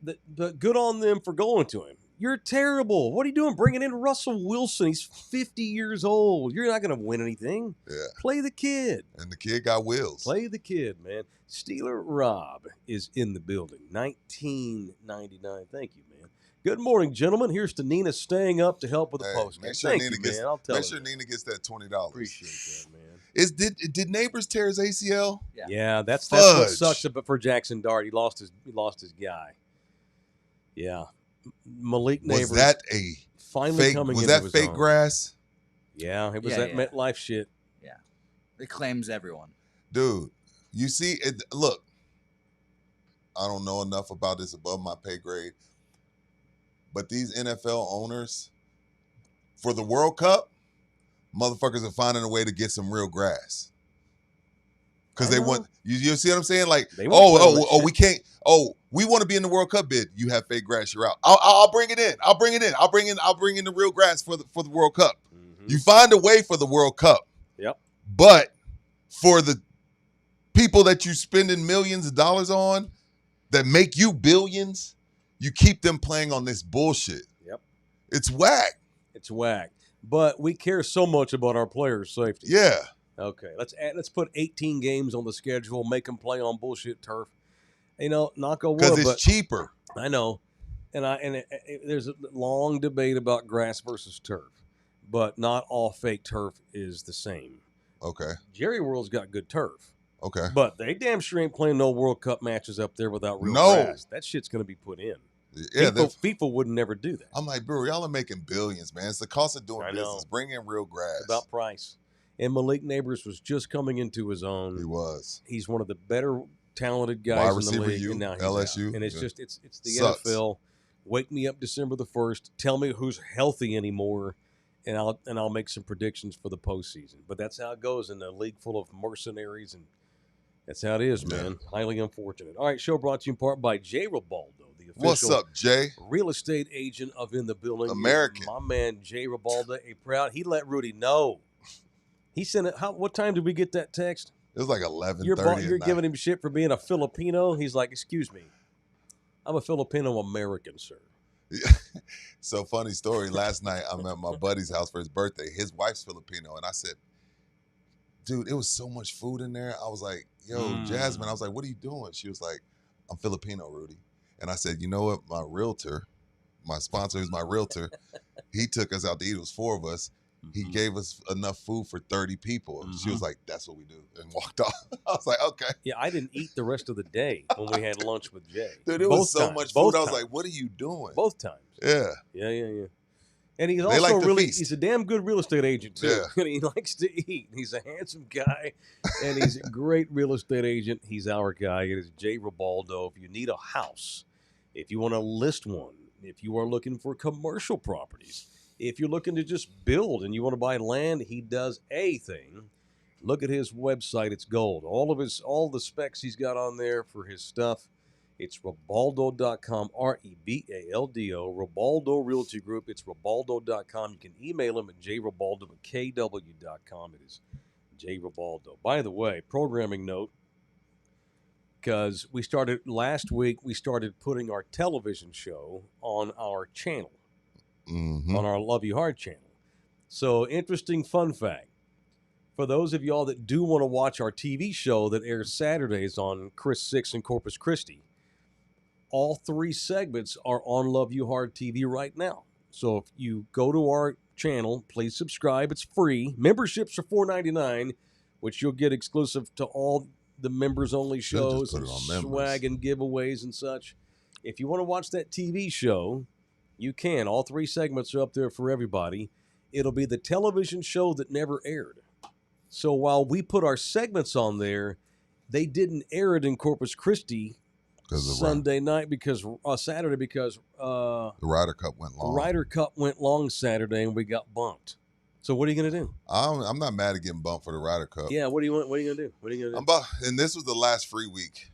But good on them for going to him. You're terrible. What are you doing bringing in Russell Wilson? He's 50 years old. You're not going to win anything. Yeah. Play the kid. And the kid got wheels. Play the kid, man. Steeler Rob is in the building. 1999. Thank you, man. Good morning, gentlemen. Here's to Nina staying up to help with the post. Make sure Thank Nina you, gets. man. I'll tell Make her sure that. Nina gets that $20. Appreciate that, man. Did Neighbors tear his ACL? Yeah, that's what Fudge. sucks about for Jackson Dart. He lost his guy. Yeah. Malik Neighbors. Was that a finally fake? coming Was into that his fake own. grass? Yeah, it was Yeah, that yeah. MetLife shit. Yeah. It claims everyone. Dude, you see, look, I don't know enough about this above my pay grade, but these NFL owners, for the World Cup, motherfuckers are finding a way to get some real grass. Because I they know. want, you see what I'm saying? Like, They won't play with shit. we can't, we want to be in the World Cup bid. You have fake grass, you're out. I'll bring it in. I'll bring in the real grass for the World Cup. Mhm. You find a way for the World Cup. Yep. But for the people that you spending millions of dollars on that make you billions, you keep them playing on this bullshit. Yep. It's whack. It's whack. But we care so much about our players' safety. Yeah. Okay, let's put 18 games on the schedule, make them play on bullshit turf. Knock on wood. Because it's cheaper. I know. There's a long debate about grass versus turf, but not all fake turf is the same. Okay. Jerry World's got good turf. Okay. But they damn sure ain't playing no World Cup matches up there without real No. grass. That shit's going to be put in. Yeah, FIFA would never do that. I'm like, bro, y'all are making billions, man. It's the cost of doing I know. business. Bring in real grass. It's about price. And Malik Neighbors was just coming into his own. He was. He's one of the better talented guys Wide in the receiver league. U, And now he's LSU. out. And it's Yeah. just it's the Sucks. NFL. Wake me up December the 1st. Tell me who's healthy anymore, and I'll make some predictions for the postseason. But that's how it goes in a league full of mercenaries, and that's how it is, man. Yeah. Highly unfortunate. All right, show brought to you in part by Jay Ribaldo, the official What's up, Jay? real estate agent of In the Building. American. My man Jay Ribaldo, he let Rudy know. He sent it. What time did we get that text? It was like 11:30. You're giving him shit for being a Filipino. He's like, excuse me, I'm a Filipino American, sir. So funny story. Last night I'm at my buddy's house for his birthday. His wife's Filipino, and I said, dude, it was so much food in there. I was like, yo, Jasmine, I was like, what are you doing? She was like, I'm Filipino, Rudy. And I said, you know what? My sponsor who's my realtor, he took us out to eat. It was 4 of us. He gave us enough food for 30 people. She was like, that's what we do, and walked off. I was like, okay. Yeah, I didn't eat the rest of the day when we had lunch with Jay. Dude, it was so much food. I was like, what are you doing? Both times. Yeah. Yeah. And he's also he's a damn good real estate agent, too. Yeah. And he likes to eat. He's a handsome guy, and he's a great real estate agent. He's our guy. It is Jay Ribaldo. If you need a house, if you want to list one, if you are looking for commercial properties, if you're looking to just build and you want to buy land, he does a thing. Look at his website. It's gold. All the specs he's got on there for his stuff. It's Ribaldo.com, Rebaldo, Ribaldo Realty Group. It's Ribaldo.com. You can email him at jribaldo@kw.com. It is Jay Ribaldo. By the way, programming note, because last week, we started putting our television show on our channel. On our Love You Hard channel. So, interesting fun fact. For those of y'all that do want to watch our TV show that airs Saturdays on Chris 6 in Corpus Christi, all 3 segments are on Love You Hard TV right now. So, if you go to our channel, please subscribe. It's free. Memberships are $4.99, which you'll get exclusive to all the members-only shows, and swag and giveaways and such. If you want to watch that TV show, you can. All 3 segments are up there for everybody. It'll be the television show that never aired. So while we put our segments on there, they didn't air it in Corpus Christi Saturday because the Ryder Cup went long. The Ryder Cup went long Saturday, and we got bumped. So what are you going to do? I'm not mad at getting bumped for the Ryder Cup. Yeah, what are you going to do? And this was the last free week.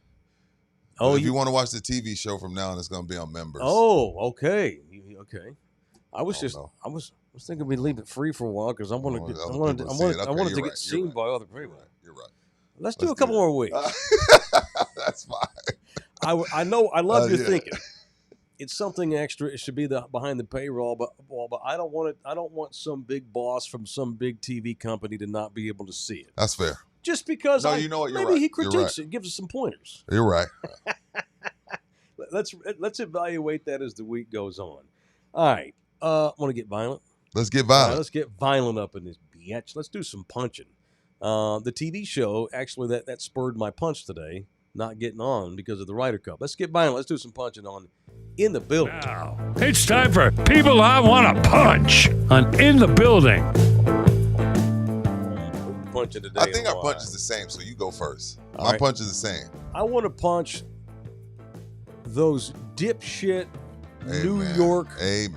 Oh, if you want to watch the TV show from now on, it's going to be on members. Oh, okay. Okay. I was thinking we'd leave it free for a while because I wanted to get seen by other people. You're right. Let's do a couple more weeks. That's fine. I know. I love your thinking. It's something extra. It should be behind the paywall, but I don't want it. I don't want some big boss from some big TV company to not be able to see it. That's fair. Just because you know what? You're maybe right. he critiques it, gives us some pointers. You're right. Let's evaluate that as the week goes on. All right. Want to get violent? Let's get violent. Let's get violent up in this bitch. Let's do some punching. The TV show, actually, that spurred my punch today, not getting on because of the Ryder Cup. Let's get violent. Let's do some punching on In the Building. Now, it's time for People I Want to Punch on In the Building. Punching today. I think our punch is the same, so you go first. My punch is the same. I want to punch those dipshit New York That's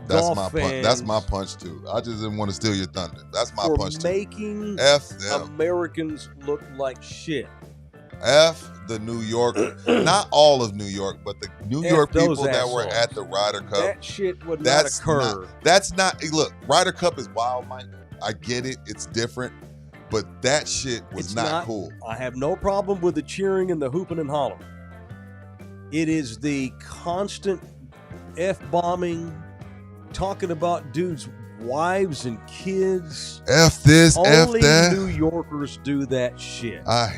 my golf punch. That's fans my punch too. I just didn't want to steal your thunder. That's my punch too. Making F them. Americans look like shit. F the New York, not all of New York, but the New York people that were at the Ryder Cup. That shit would not occur. That's not. Look, Ryder Cup is wild, Mike. I get it. It's different. But that shit was not cool. I have no problem with the cheering and the hooping and hollering. It is the constant F-bombing, talking about dudes' wives and kids. F this, Only F that. New Yorkers do that shit. Let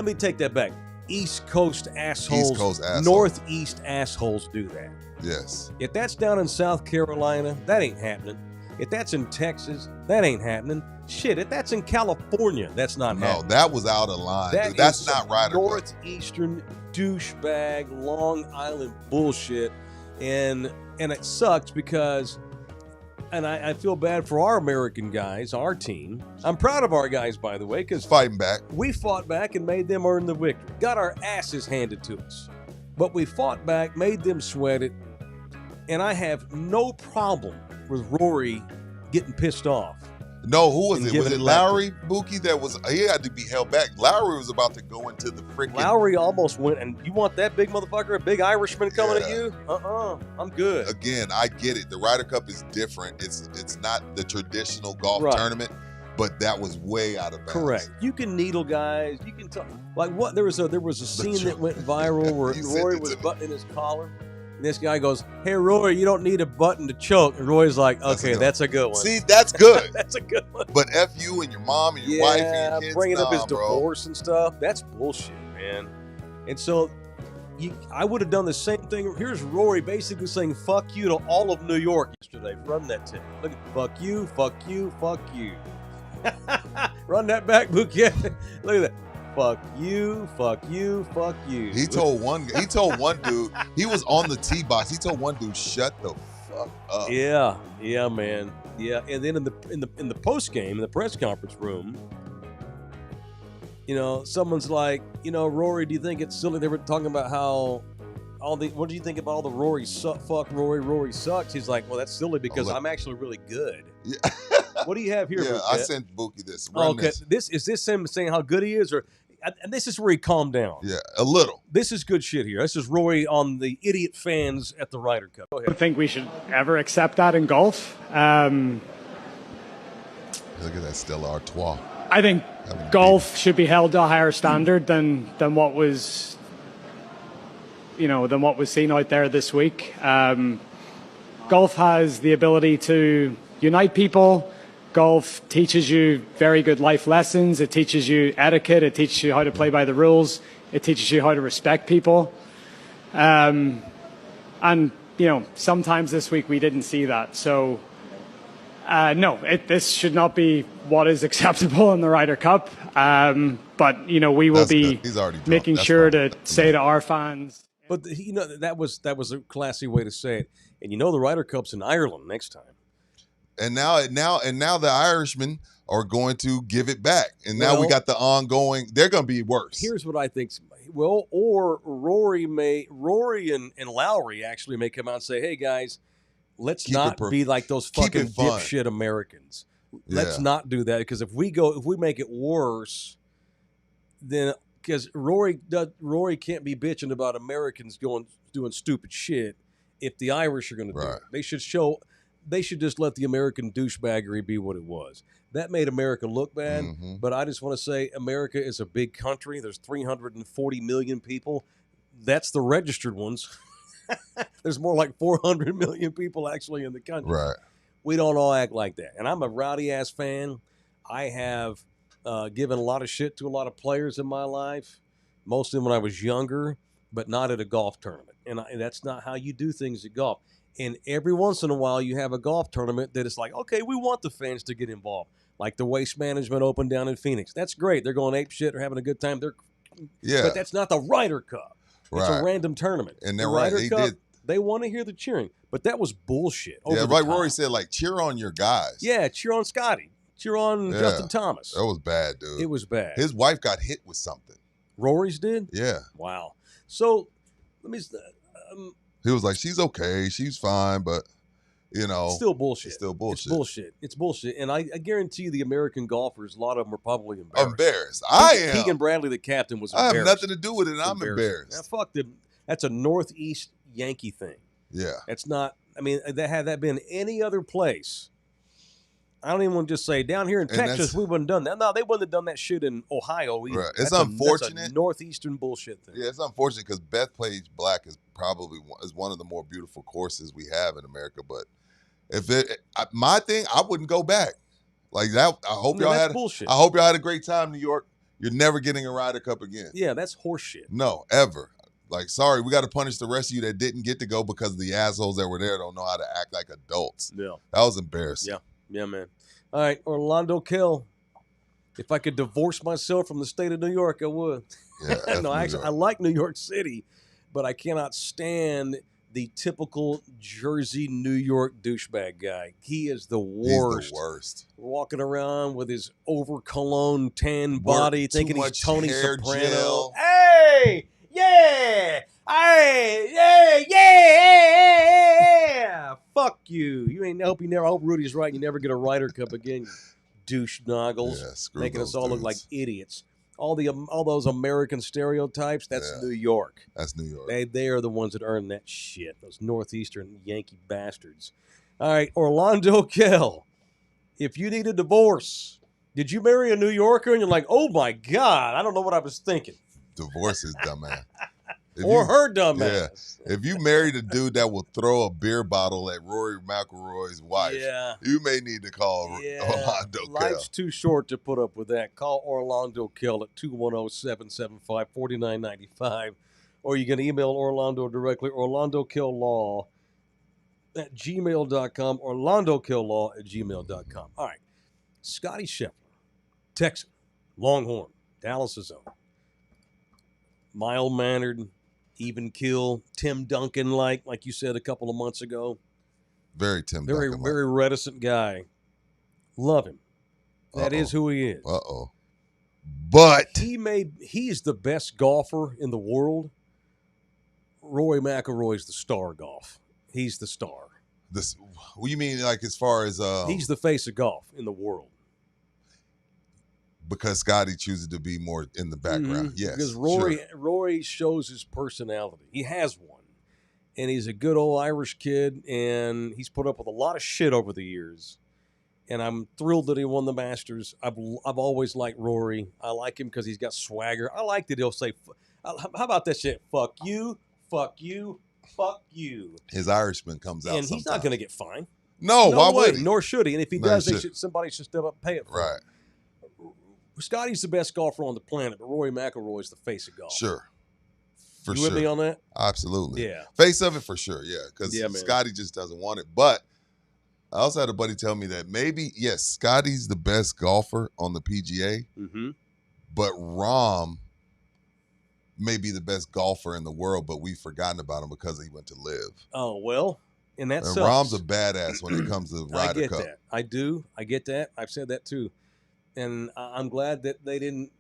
me take that back. East Coast assholes, Northeast assholes do that. Yes. If that's down in South Carolina, that ain't happening. If that's in Texas, that ain't happening. Shit, if that's in California, that's not happening. No, that was out of line. Dude. That's not Ryder. Northeastern douchebag, Long Island bullshit, and it sucks because, and I feel bad for our American guys, our team. I'm proud of our guys, by the way, because fighting back. We fought back and made them earn the victory. Got our asses handed to us, but we fought back, made them sweat it, and I have no problem with Rory getting pissed off. No, who was it? Was it Lowry, Buki? He had to be held back. Lowry was about to go into the freaking. Lowry almost went, and you want that big motherfucker, a big Irishman coming at you? I'm good. Again, I get it. The Ryder Cup is different. It's not the traditional golf tournament, but that was way out of bounds. Correct. You can needle guys. You can talk. Like what? There was a scene that went viral where Rory was buttoning his collar. And this guy goes, "Hey, Rory, you don't need a button to choke." And Roy's like, "Okay, that's a good one." See, that's good. That's a good one. But F you and your mom and your wife and your kids. Bringing up his divorce and stuff. That's bullshit, man. And so I would have done the same thing. Here's Rory basically saying "fuck you" to all of New York yesterday. Run that tape. Look at "fuck you, fuck you, fuck you." Run that back, Bouquet. Look at that. Fuck you, fuck you, fuck you. He told one dude, he was on the tee box. He told one dude, "Shut the fuck up." Yeah, man. Yeah. And then in the post game, in the press conference room, someone's like, Rory, do you think it's silly? They were talking about how what do you think about all the Rory fuck Rory sucks? He's like, well, that's silly because I'm actually really good. Yeah. What do you have here? Yeah, I sent Buki this. Okay, this is him saying how good he is, and this is where he calmed down. Yeah, a little. This is good shit here. This is Rory on the idiot fans at the Ryder Cup. Go ahead. I don't think we should ever accept that in golf. Look at that Stella Artois. I think golf should be held to a higher standard than what was, than what was seen out there this week. Golf has the ability to unite people. Golf teaches you very good life lessons. It teaches you etiquette. It teaches you how to play by the rules. It teaches you how to respect people. And, sometimes this week we didn't see that. So, no, this should not be what is acceptable in the Ryder Cup. But, we will be making sure to say to our fans. But, that was a classy way to say it. And the Ryder Cup's in Ireland next time. And now the Irishmen are going to give it back. And now we got the ongoing. They're going to be worse. Here's what I think. Well, or Rory and Lowry actually may come out and say, "Hey guys, let's not be like those fucking dipshit Americans. Let's not do that because if we make it worse, then because Rory can't be bitching about Americans doing stupid shit if the Irish are going to do it. They should just let the American douchebaggery be what it was. That made America look bad, but I just want to say America is a big country. There's 340 million people. That's the registered ones. There's more like 400 million people actually in the country. Right. We don't all act like that. And I'm a rowdy-ass fan. I have given a lot of shit to a lot of players in my life, mostly when I was younger, but not at a golf tournament. And that's not how you do things at golf. And every once in a while, you have a golf tournament that is like, okay, we want the fans to get involved. Like the Waste Management Open down in Phoenix. That's great. They're going ape shit. They're having a good time. But that's not the Ryder Cup. It's a random tournment. And they're the Ryder Cup, they want to hear the cheering. But that was bullshit. Like Rory said, like, cheer on your guys. Yeah, cheer on Scotty. Cheer on Justin Thomas. That was bad, dude. It was bad. His wife got hit with something. Rory's did? Yeah. Wow. So, let me... he was like, she's okay. She's fine, but... It's still bullshit. It's still bullshit. It's bullshit. And I guarantee you the American golfers, a lot of them are probably embarrassed. I am. Keegan Bradley, the captain, was embarrassed. I have nothing to do with it, and I'm embarrassed. Now, fuck them. That's a Northeast Yankee thing. Yeah. It's not, that had that been any other place, I don't even want to just say down here in And Texas that's- we wouldn't have done that. No, they wouldn't have done that shit in Ohio either. Right. It's That's unfortunate. That's a northeastern bullshit thing. Yeah, it's unfortunate because Bethpage Black is probably one of the more beautiful courses we have in America. But my thing, I wouldn't go back like that. I hope y'all that's had bullshit. I hope y'all had a great time, New York. You're never getting a Ryder Cup again. Yeah, that's horseshit. No, ever. Like, sorry, we got to punish the rest of you that didn't get to go because the assholes that were there don't know how to act like adults. Yeah. That was embarrassing. Yeah, man. All right, Orlando Kill. If I could divorce myself from the state of New York, I would. Yeah, No, actually, I like New York City, but I cannot stand the typical Jersey, New York douchebag guy. He is the worst. He's the worst. Walking around with his over cologne tan body, Too thinking he's much Tony hair Soprano. gel. Hey, yeah, hey, yeah. Fuck you. You ain't. I hope Rudy's right. You never get a Ryder Cup again. You douche noggles, Yeah, screw making those us all look like dudes. idiots. All those American stereotypes. That's Yeah. New York. That's New York. They are the ones that earn that shit. Those northeastern Yankee bastards. All right, Orlando Kell. If you need a divorce, did you marry a New Yorker and you're like, oh my God, I don't know what I was thinking. Divorce is dumbass. Or her dumbass. If you married a dude that will throw a beer bottle at Rory McIlroy's wife, Yeah. you may need to call Orlando Kell. Life's too short to put up with that. Call Orlando Kell at 210-775-4995. Or you can email Orlando directly, orlandokilllaw at gmail.com, orlandokilllaw@gmail.com. All right. Scotty Scheffler, Texan, Longhorn, Dallas' own. Mild-mannered, even kill, Tim Duncan like you said a couple of months ago. Very Tim Very, Duncan. very reticent guy. Love him. That is who he is. Uh-oh. But He's the best golfer in the world. Rory McIlroy's the star of golf. He's the star. What do you mean, like, as far as He's the face of golf in the world. because Scotty chooses to be more in the background? Mhm. Yes. Because sure. Rory shows his personality. He has one. And he's a good old Irish kid, and he's put up with a lot of shit over the years. And I'm thrilled that he won the Masters. I've always liked Rory. I like him because he's got swagger. I like that he'll say, how about that shit? Fuck you, fuck you, fuck you. His Irishman comes out And he's not going to get fined. No, No why way, would he? nor should he. And if he No, does, he should. somebody should step up and pay it for Right. him. Scotty's the best golfer on the planet, but Rory McIlroy's the face of golf. Sure. For you sure. with me on that? Absolutely. Yeah. Face of it for sure, yeah. Because Yeah, man. Scotty just doesn't want it. But I also had a buddy tell me that maybe, yes, Scotty's the best golfer on the PGA, Mm-hmm. but Rahm may be the best golfer in the world, but we've forgotten about him because he went to live. Oh, well, and that And sucks. Rahm's a badass when it comes to I Ryder get Cup. that. I do. I get that. I've said that too. And I'm glad that they didn't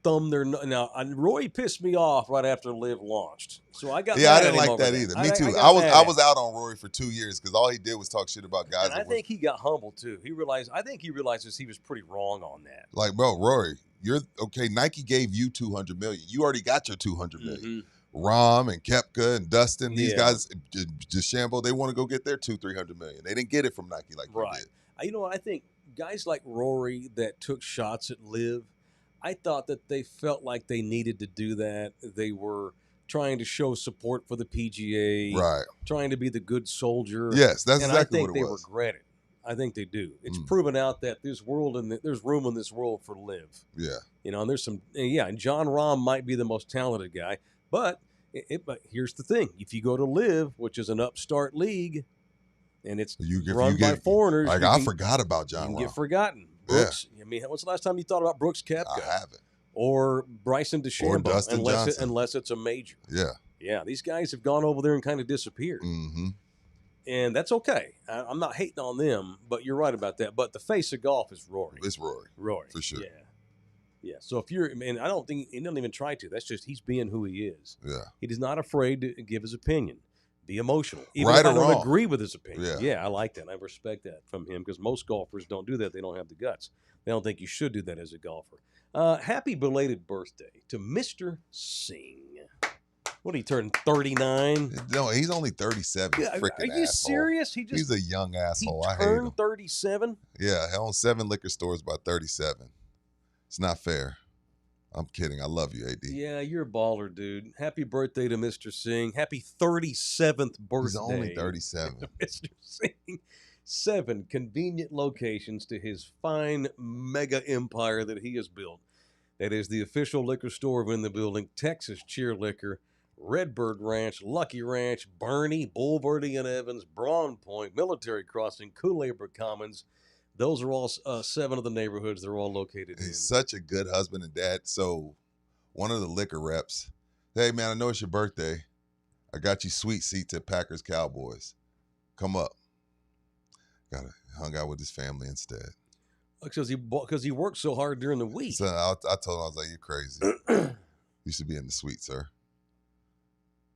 thumb their now. Roy pissed me off right after Live launched, so I got Yeah, I mad didn't at him like over that either. Me I too. got I was mad I at was him. out on Rory for 2 years because all he did was talk shit about guys. And I that were, think he got humbled too. I think he realizes he was pretty wrong on that. like, bro, Rory, you're okay. Nike gave you $200 million. You already got your $200 million. Rahm and Koepka and Dustin, these Yeah. guys, DeChambeau, they want to go get their $200-300 million. They didn't get it from Nike like Right. you did. You know what? I think guys like Rory that took shots at Live, I thought that they felt like they needed to do that. They were trying to show support for the PGA, Right. trying to be the good soldier. Yes, that's and exactly I think what it they was. regret it. I think they do. It's Mm. proven out that there's room in this world for Live. Yeah. And there's and John Rahm might be the most talented guy, but but here's the thing: if you go to Live, which is an upstart league, and it's run by foreigners, Like, I forgot about you John can Rahm. get forgotten. Brooks, I mean, when's the last time you thought about Brooks Koepka I haven't. or Bryson DeChambeau? Dustin Johnson. Unless it's a major. Yeah. Yeah, these guys have gone over there and kind of disappeared. Mm-hmm. And that's okay. I'm not hating on them, but you're right about that. But the face of golf is Rory. It's Rory. Rory. For sure. Yeah. Yeah. So if you're, and I don't think he doesn't even try to. That's just he's being who he is. Yeah. He is not afraid to give his opinion, be emotional. Even Right if I or don't wrong. agree with his opinion. Yeah. I like that. I respect that from him because most golfers don't do that. They don't have the guts. They don't think you should do that as a golfer. Happy belated birthday to Mr. Singh. What, he turned 39? No, he's only 37. Yeah, Freaking are you asshole. serious? He's a young asshole. He I hate him. turned 37? Yeah, he owns 7 liquor stores by 37. It's not fair. I'm kidding. I love you, AD. Yeah, you're a baller, dude. Happy birthday to Mr. Singh. Happy 37th birthday. He's only 37. Mr. Singh. 7 convenient locations to his fine mega empire that he has built. That is the official liquor store of In the Building, Texas Cheer Liquor, Redbird Ranch, Lucky Ranch, Bernie, Boulevardy and Evans, Braun Point, Military Crossing, Culebra Commons. Those are all 7 of the neighborhoods they're all located in. He's such a good husband and dad. So one of the liquor reps, hey, man, I know it's your birthday. I got you sweet seats at Packers Cowboys. Come up. Hung out with his family instead. Because he worked so hard during the week. So I told him, I was like, you're crazy. You should be in the suite, sir.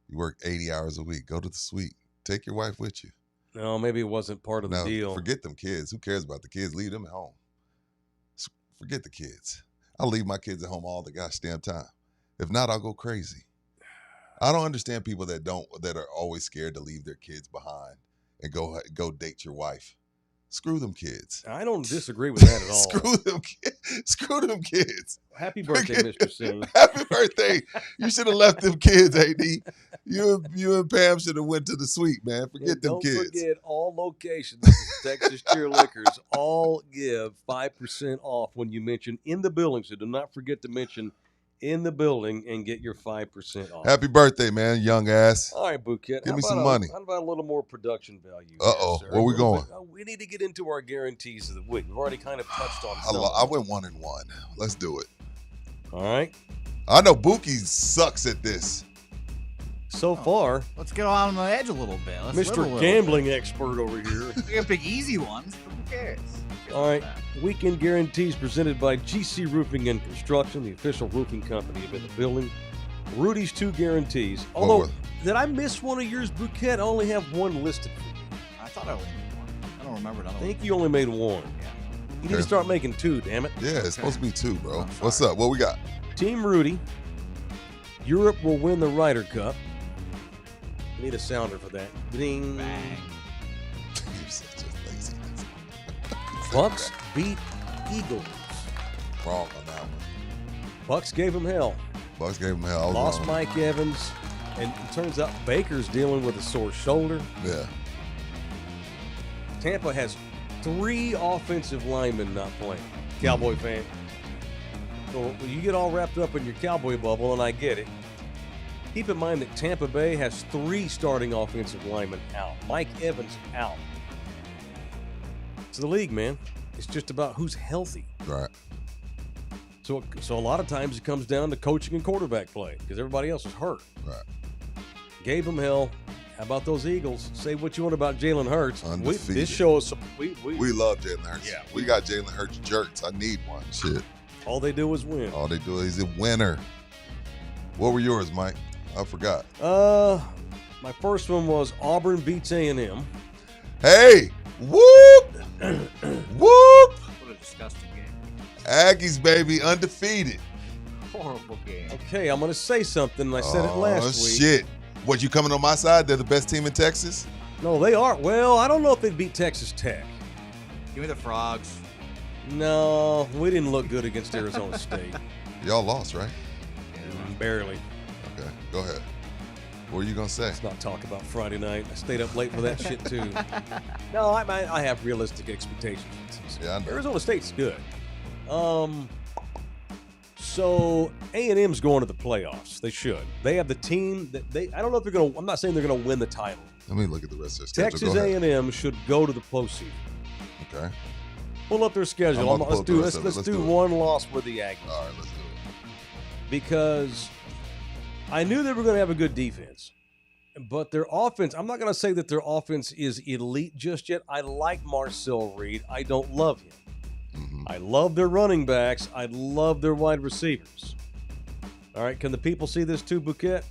You work 80 hours a week. Go to the suite. Take your wife with you. No, maybe it wasn't part of the deal. Forget them kids. Who cares about the kids? Leave them at home. Forget the kids. I'll leave my kids at home all the gosh damn time. If not, I'll go crazy. I don't understand people that are always scared to leave their kids behind and go date your wife. Screw them kids. I don't disagree with that at all. Screw them kids. Happy birthday, Mr. Singh. Happy birthday. You should have left them kids, AD. You and Pam should have went to the suite, man. Forget them kids. Don't forget, all locations of Texas Cheer Liquors all give 5% off when you mention In the Building. So do not forget to mention In the Building and get your 5% off. Happy birthday, man, young ass. All right, Bouquet. Give me some money. How about a little more production value? Uh-oh. Where we going? We need to get into our guarantees of the week. We've already kind of touched on some. I went 1-1. Let's do it. All right. I know Buki sucks at this. So far, let's get on the edge a little bit. Mr. Gambling expert over here. We got big easy ones. Who cares? All right. Weekend guarantees presented by GC Roofing and Construction, the official roofing company of In the Building. Rudy's 2 guarantees. Although, did I miss one of yours, Bouquet? I only have one listed for you. I thought I only made one. I don't remember another one. I think you only made one. Yeah. You need to start making 2, damn it. Yeah, it's supposed to be 2, bro. What's up? What we got? Team Rudy. Europe will win the Ryder Cup. I need a sounder for that. Ding. Bang. You're such a lazy. Bucks beat Eagles. Wrong on that one. Bucks gave him hell. Lost wrong. Mike Evans. And it turns out Baker's dealing with a sore shoulder. Yeah. Tampa has 3 offensive linemen not playing. Cowboy fan. So you get all wrapped up in your Cowboy bubble, and I get it. Keep in mind that Tampa Bay has 3 starting offensive linemen out. Mike Evans out. It's the league, man. It's just about who's healthy. Right. So a lot of times it comes down to coaching and quarterback play because everybody else is hurt. Right. Gave them hell. How about those Eagles? Say what you want about Jalen Hurts. This show is we love Jalen Hurts. Yeah, we got Jalen Hurts jerks. I need one. Shit. All they do is win. All they do is a winner. What were yours, Mike? I forgot. My first one was Auburn beats A&M. Hey, whoop, whoop. What a disgusting game. Aggies, baby, undefeated. Horrible game. Okay, I'm going to say something. I said it last week. Shit. What, you coming on my side? They're the best team in Texas? No, they are. Well, I don't know if they'd beat Texas Tech. Give me the Frogs. No, we didn't look good against Arizona State. Y'all lost, right? Barely. Okay, go ahead. What were you going to say? Let's not talk about Friday night. I stayed up late for that shit, too. No, I have realistic expectations. Yeah, I know. Arizona State's good. So A&M's going to the playoffs. They should. They have the team that I don't know if they're going to. I'm not saying they're going to win the title. Let me look at the rest of their schedule. Texas A&M should go to the postseason. Okay. Pull up their schedule. Let's do one loss with the Aggies. All right, let's do it. Because I knew they were going to have a good defense. But their offense, I'm not going to say that their offense is elite just yet. I like Marcel Reed. I don't love him. Mm-hmm. I love their running backs. I love their wide receivers. All right, can the people see this too, Bouquet?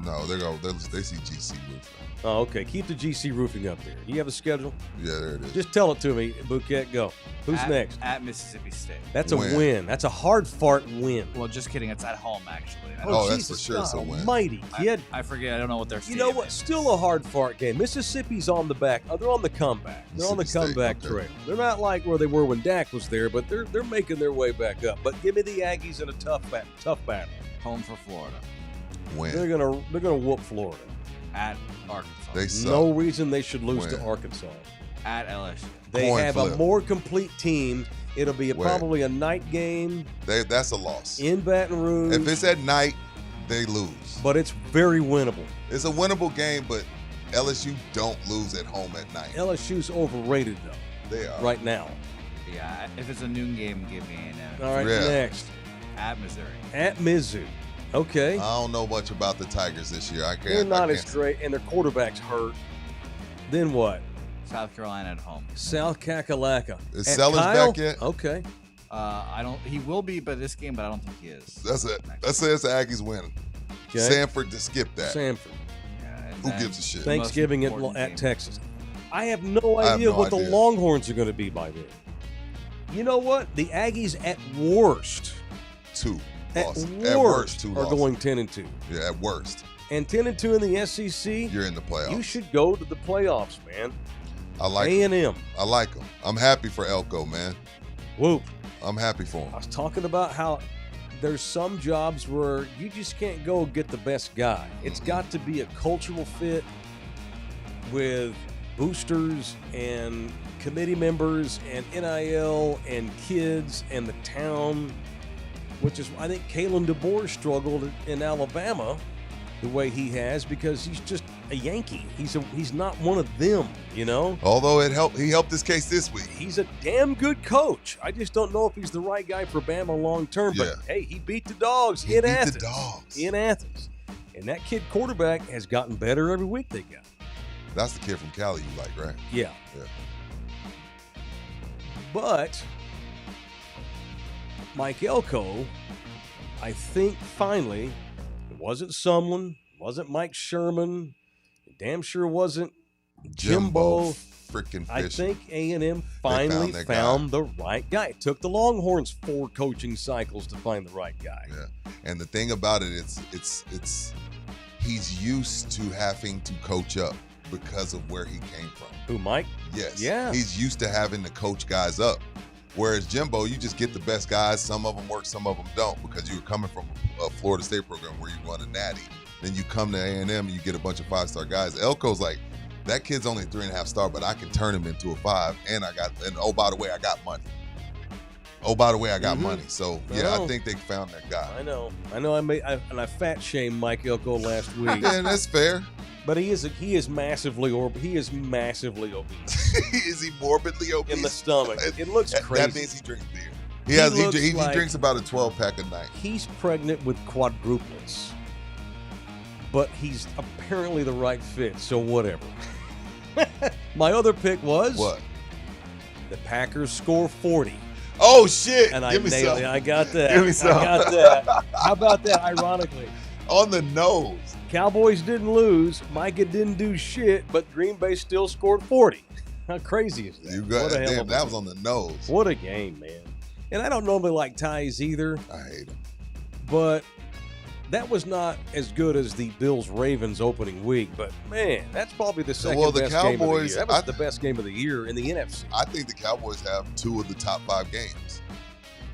No, they see GC roofing. Oh, okay. Keep the GC Roofing up there. You have a schedule? Yeah, there it is. Just tell it to me, Bouquet. Go. Who's next? At Mississippi State. That's a win. That's a hard fart win. Well, just kidding. It's at home, actually. Oh, that's Jesus for sure. It's a God win. Almighty, kid. I forget. I don't know what their You know what? Still a hard fart game. Mississippi's on the back. Oh, they're on the comeback. They're on the Mississippi State, comeback okay. trail. They're not like where they were when Dak was there, but they're making their way back up. But give me the Aggies in a tough battle. Home for Florida. Win. They're gonna whoop Florida. At Arkansas. They suck. No reason they should lose to Win. Arkansas. At LSU. They Coin have flip. a more complete team. It'll be Where? probably a night game That's a loss. in Baton Rouge. If it's at night, they lose. But it's very winnable. It's a winnable game, but LSU don't lose at home at night. LSU's overrated though They are. right now. Yeah. If it's a noon game, give me A&M. All right, Yeah. next At Missouri. at Mizzou. Okay, I don't know much about the Tigers this year. I can't. they're not I as can't- great, and their quarterback's hurt. Then what? South Carolina at home. South Kakalaka. Is At Sellers Kyle? back yet? Okay. I don't. He will be by this game, but I don't think he is. That's it. Let's say it's the Aggies win. Okay. Sanford to skip that. Sanford. Yeah, and Who then gives a shit? the most Thanksgiving important at game. Texas. I have no I have idea no what the idea. Longhorns are going to be by then. You know what? The Aggies at worst, Two. at losses. worst, At worst, two are losses. going 10-2. Yeah, at worst. And 10-2 in the SEC, You're in the playoffs. you should go to the playoffs, man. I like 'em. A&M. I like them. I'm happy for Elko, man. Whoop. I'm happy for I him. was talking about how there's some jobs where you just can't go get the best guy. It's got to be a cultural fit with boosters and committee members and NIL and kids and the town, which is, I think, Kalen DeBoer struggled in Alabama the way he has because he's just a Yankee. He's not one of them, you know? Although he helped his case this week. He's a damn good coach. I just don't know if he's the right guy for Bama long term. But Yeah. hey, he beat the dogs He in beat the Athens. dogs. In Athens. And that kid quarterback has gotten better every week they got. That's the kid from Cali you like, right? Yeah. Yeah. But Mike Elko, I think finally, it wasn't Sumlin, wasn't Mike Sherman, it damn sure wasn't Jimbo. Freaking I Fisher. think A&M finally that found the right guy. It took the Longhorns 4 coaching cycles to find the right guy. Yeah. And the thing about it, it's he's used to having to coach up because of where he came from. Who, Mike? Yes. Yeah. He's used to having to coach guys up. Whereas Jimbo, you just get the best guys. Some of them work, some of them don't, because you were coming from a Florida State program where you won a natty. Then you come to A&M and you get a bunch of 5-star guys. Elko's like, that kid's only 3.5 star, but I can turn him into a 5. And oh, by the way, I got money. Oh, by the way, I got money. So yeah, I think they found their guy. I know. I fat shamed Mike Elko last week. Yeah, that's fair. But he is massively obese Is he morbidly obese? in the stomach. It looks That crazy. means he drinks beer. He looks He like- drinks about a 12-pack a night. He's pregnant with quadruplets, but he's apparently the right fit. So whatever. My other pick was What? the Packers score 40, Oh shit! and I Give me nailed some. it. I got that. Give me some. I got that. How about that? Ironically, On the nose. Cowboys didn't lose. Micah didn't do shit, but Green Bay still scored 40. How crazy is that? You got What a hell damn. of a That game. was on the nose. What a game, man. And I don't normally like ties either, I hate him. but that was not as good as the Bills-Ravens opening week. But, man, that's probably the second Well, the best game of the Cowboys- year. That was I- the best game of the year in the NFC. I think the Cowboys have 2 of the top 5 games.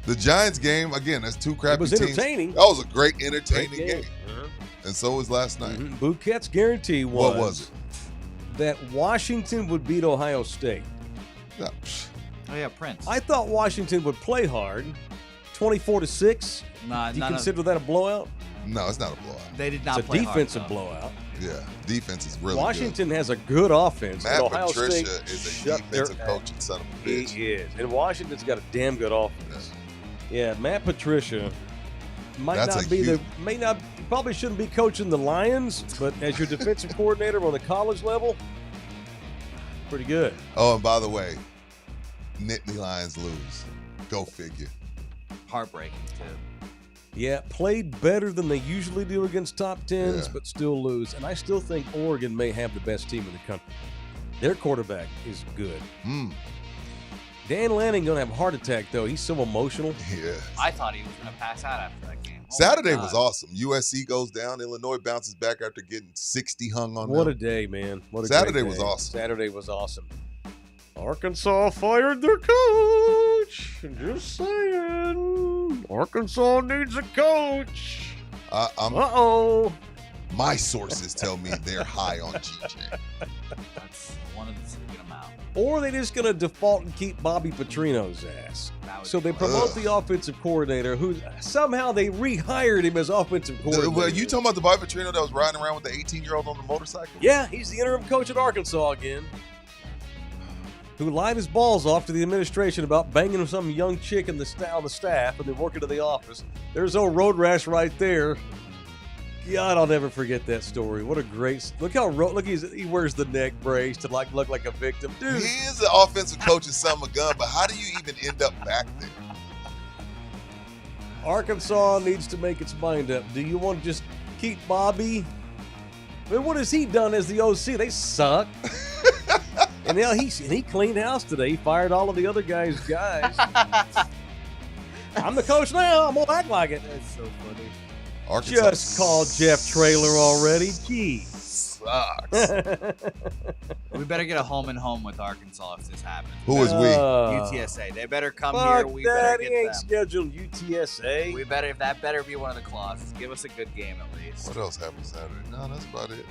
The Giants game, again, that's 2 crappy It was teams. entertaining. That was a great, Great entertaining game. Uh-huh. And so was last night. Mhm. Bouquet's guarantee was, What was it? that Washington would beat Ohio State. No, psh, Oh yeah, Prince. I thought Washington would play hard. 24-6. Nah, Do you none of- consider that a blowout? no, it's not a blowout. they did not It's a play hard, defensive though. blowout. Yeah, defense is really Washington has a good offense. good. and Matt Ohio Patricia State is a shut their defensive coach and son of a He bitch. is. And Washington's got a damn good offense. Yeah, Matt Patricia might That's not a be huge- he probably shouldn't be coaching the Lions, but as your defensive coordinator on the college level, pretty good. Oh, and by the way, Nittany Lions lose. Go figure. Heartbreaking too. Yeah, played better than they usually do against top 10s, but still lose. And I still think Oregon may have the best team in the country. Their quarterback is good. Dan Lanning going to have a heart attack, though. He's so emotional. Yeah. I thought he was going to pass out after that game. Saturday was awesome. USC goes down. Illinois bounces back after getting 60 hung on them. What a day, man. What a Saturday great day. was awesome. Saturday was awesome. Arkansas fired their coach. Just saying. Arkansas needs a coach. Uh-oh. My sources tell me they're high on GJ. That's one of the two. Get them out. Or they just going to default and keep Bobby Petrino's ass. So they promote the offensive coordinator, who somehow they rehired him as offensive coordinator. Well, you talking about the Bobby Petrino that was riding around with the 18-year-old on the motorcycle? Yeah, he's the interim coach at Arkansas again, who lied his balls off to the administration about banging some young chick on the staff and then working to the office. There's old road rash right there. God, I'll never forget that story. What a great look! He wears the neck brace to look like a victim, dude. He is the offensive coach in son of a gun, but how do you even end up back there? Arkansas needs to make its mind up. Do you want to just keep Bobby? I mean, what has he done as the OC? They suck. And now he cleaned house today. He fired all of the other guys. I'm the coach now. I'm gonna act like it. That's so funny. Arkansas Just called Jeff Traylor already. Gee. Sucks. We better get a home and home with Arkansas if this happens. Who is we? UTSA. They better come here. We better He get ain't them. scheduled UTSA. That better be one of the clauses. Give us a good game at least. What else happened Saturday? No, that's about it.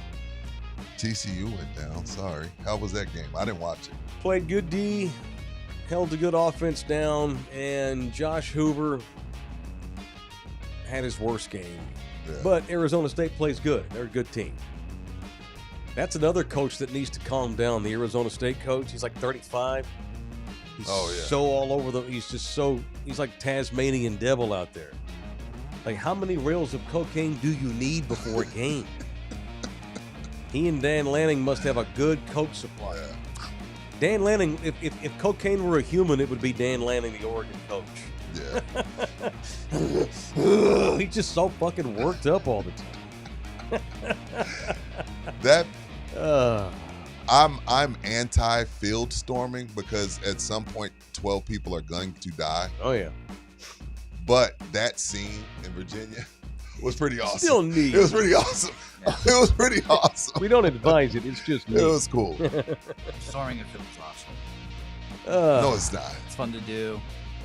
TCU went down. Sorry. How was that game? I didn't watch it. Played good D, held a good offense down, and Josh Hoover had his worst game. Yeah. But Arizona State plays good. They're a good team. That's another coach that needs to calm down. The Arizona State coach, he's like 35. He's so all over he's like Tasmanian devil out there. Like, how many rails of cocaine do you need before a game? He and Dan Lanning must have a good coke supply. Yeah. Dan Lanning, if cocaine were a human, it would be Dan Lanning, the Oregon coach. Yeah. He's just so fucking worked up all the time. I'm anti field storming because at some point 12 people are going to die. Oh yeah. But that scene in Virginia was pretty awesome. Still neat. It was pretty awesome. Yeah. It was pretty awesome. We don't advise it. It's just neat. It was cool. Storming a field is awesome. No, it's not. It's fun to do.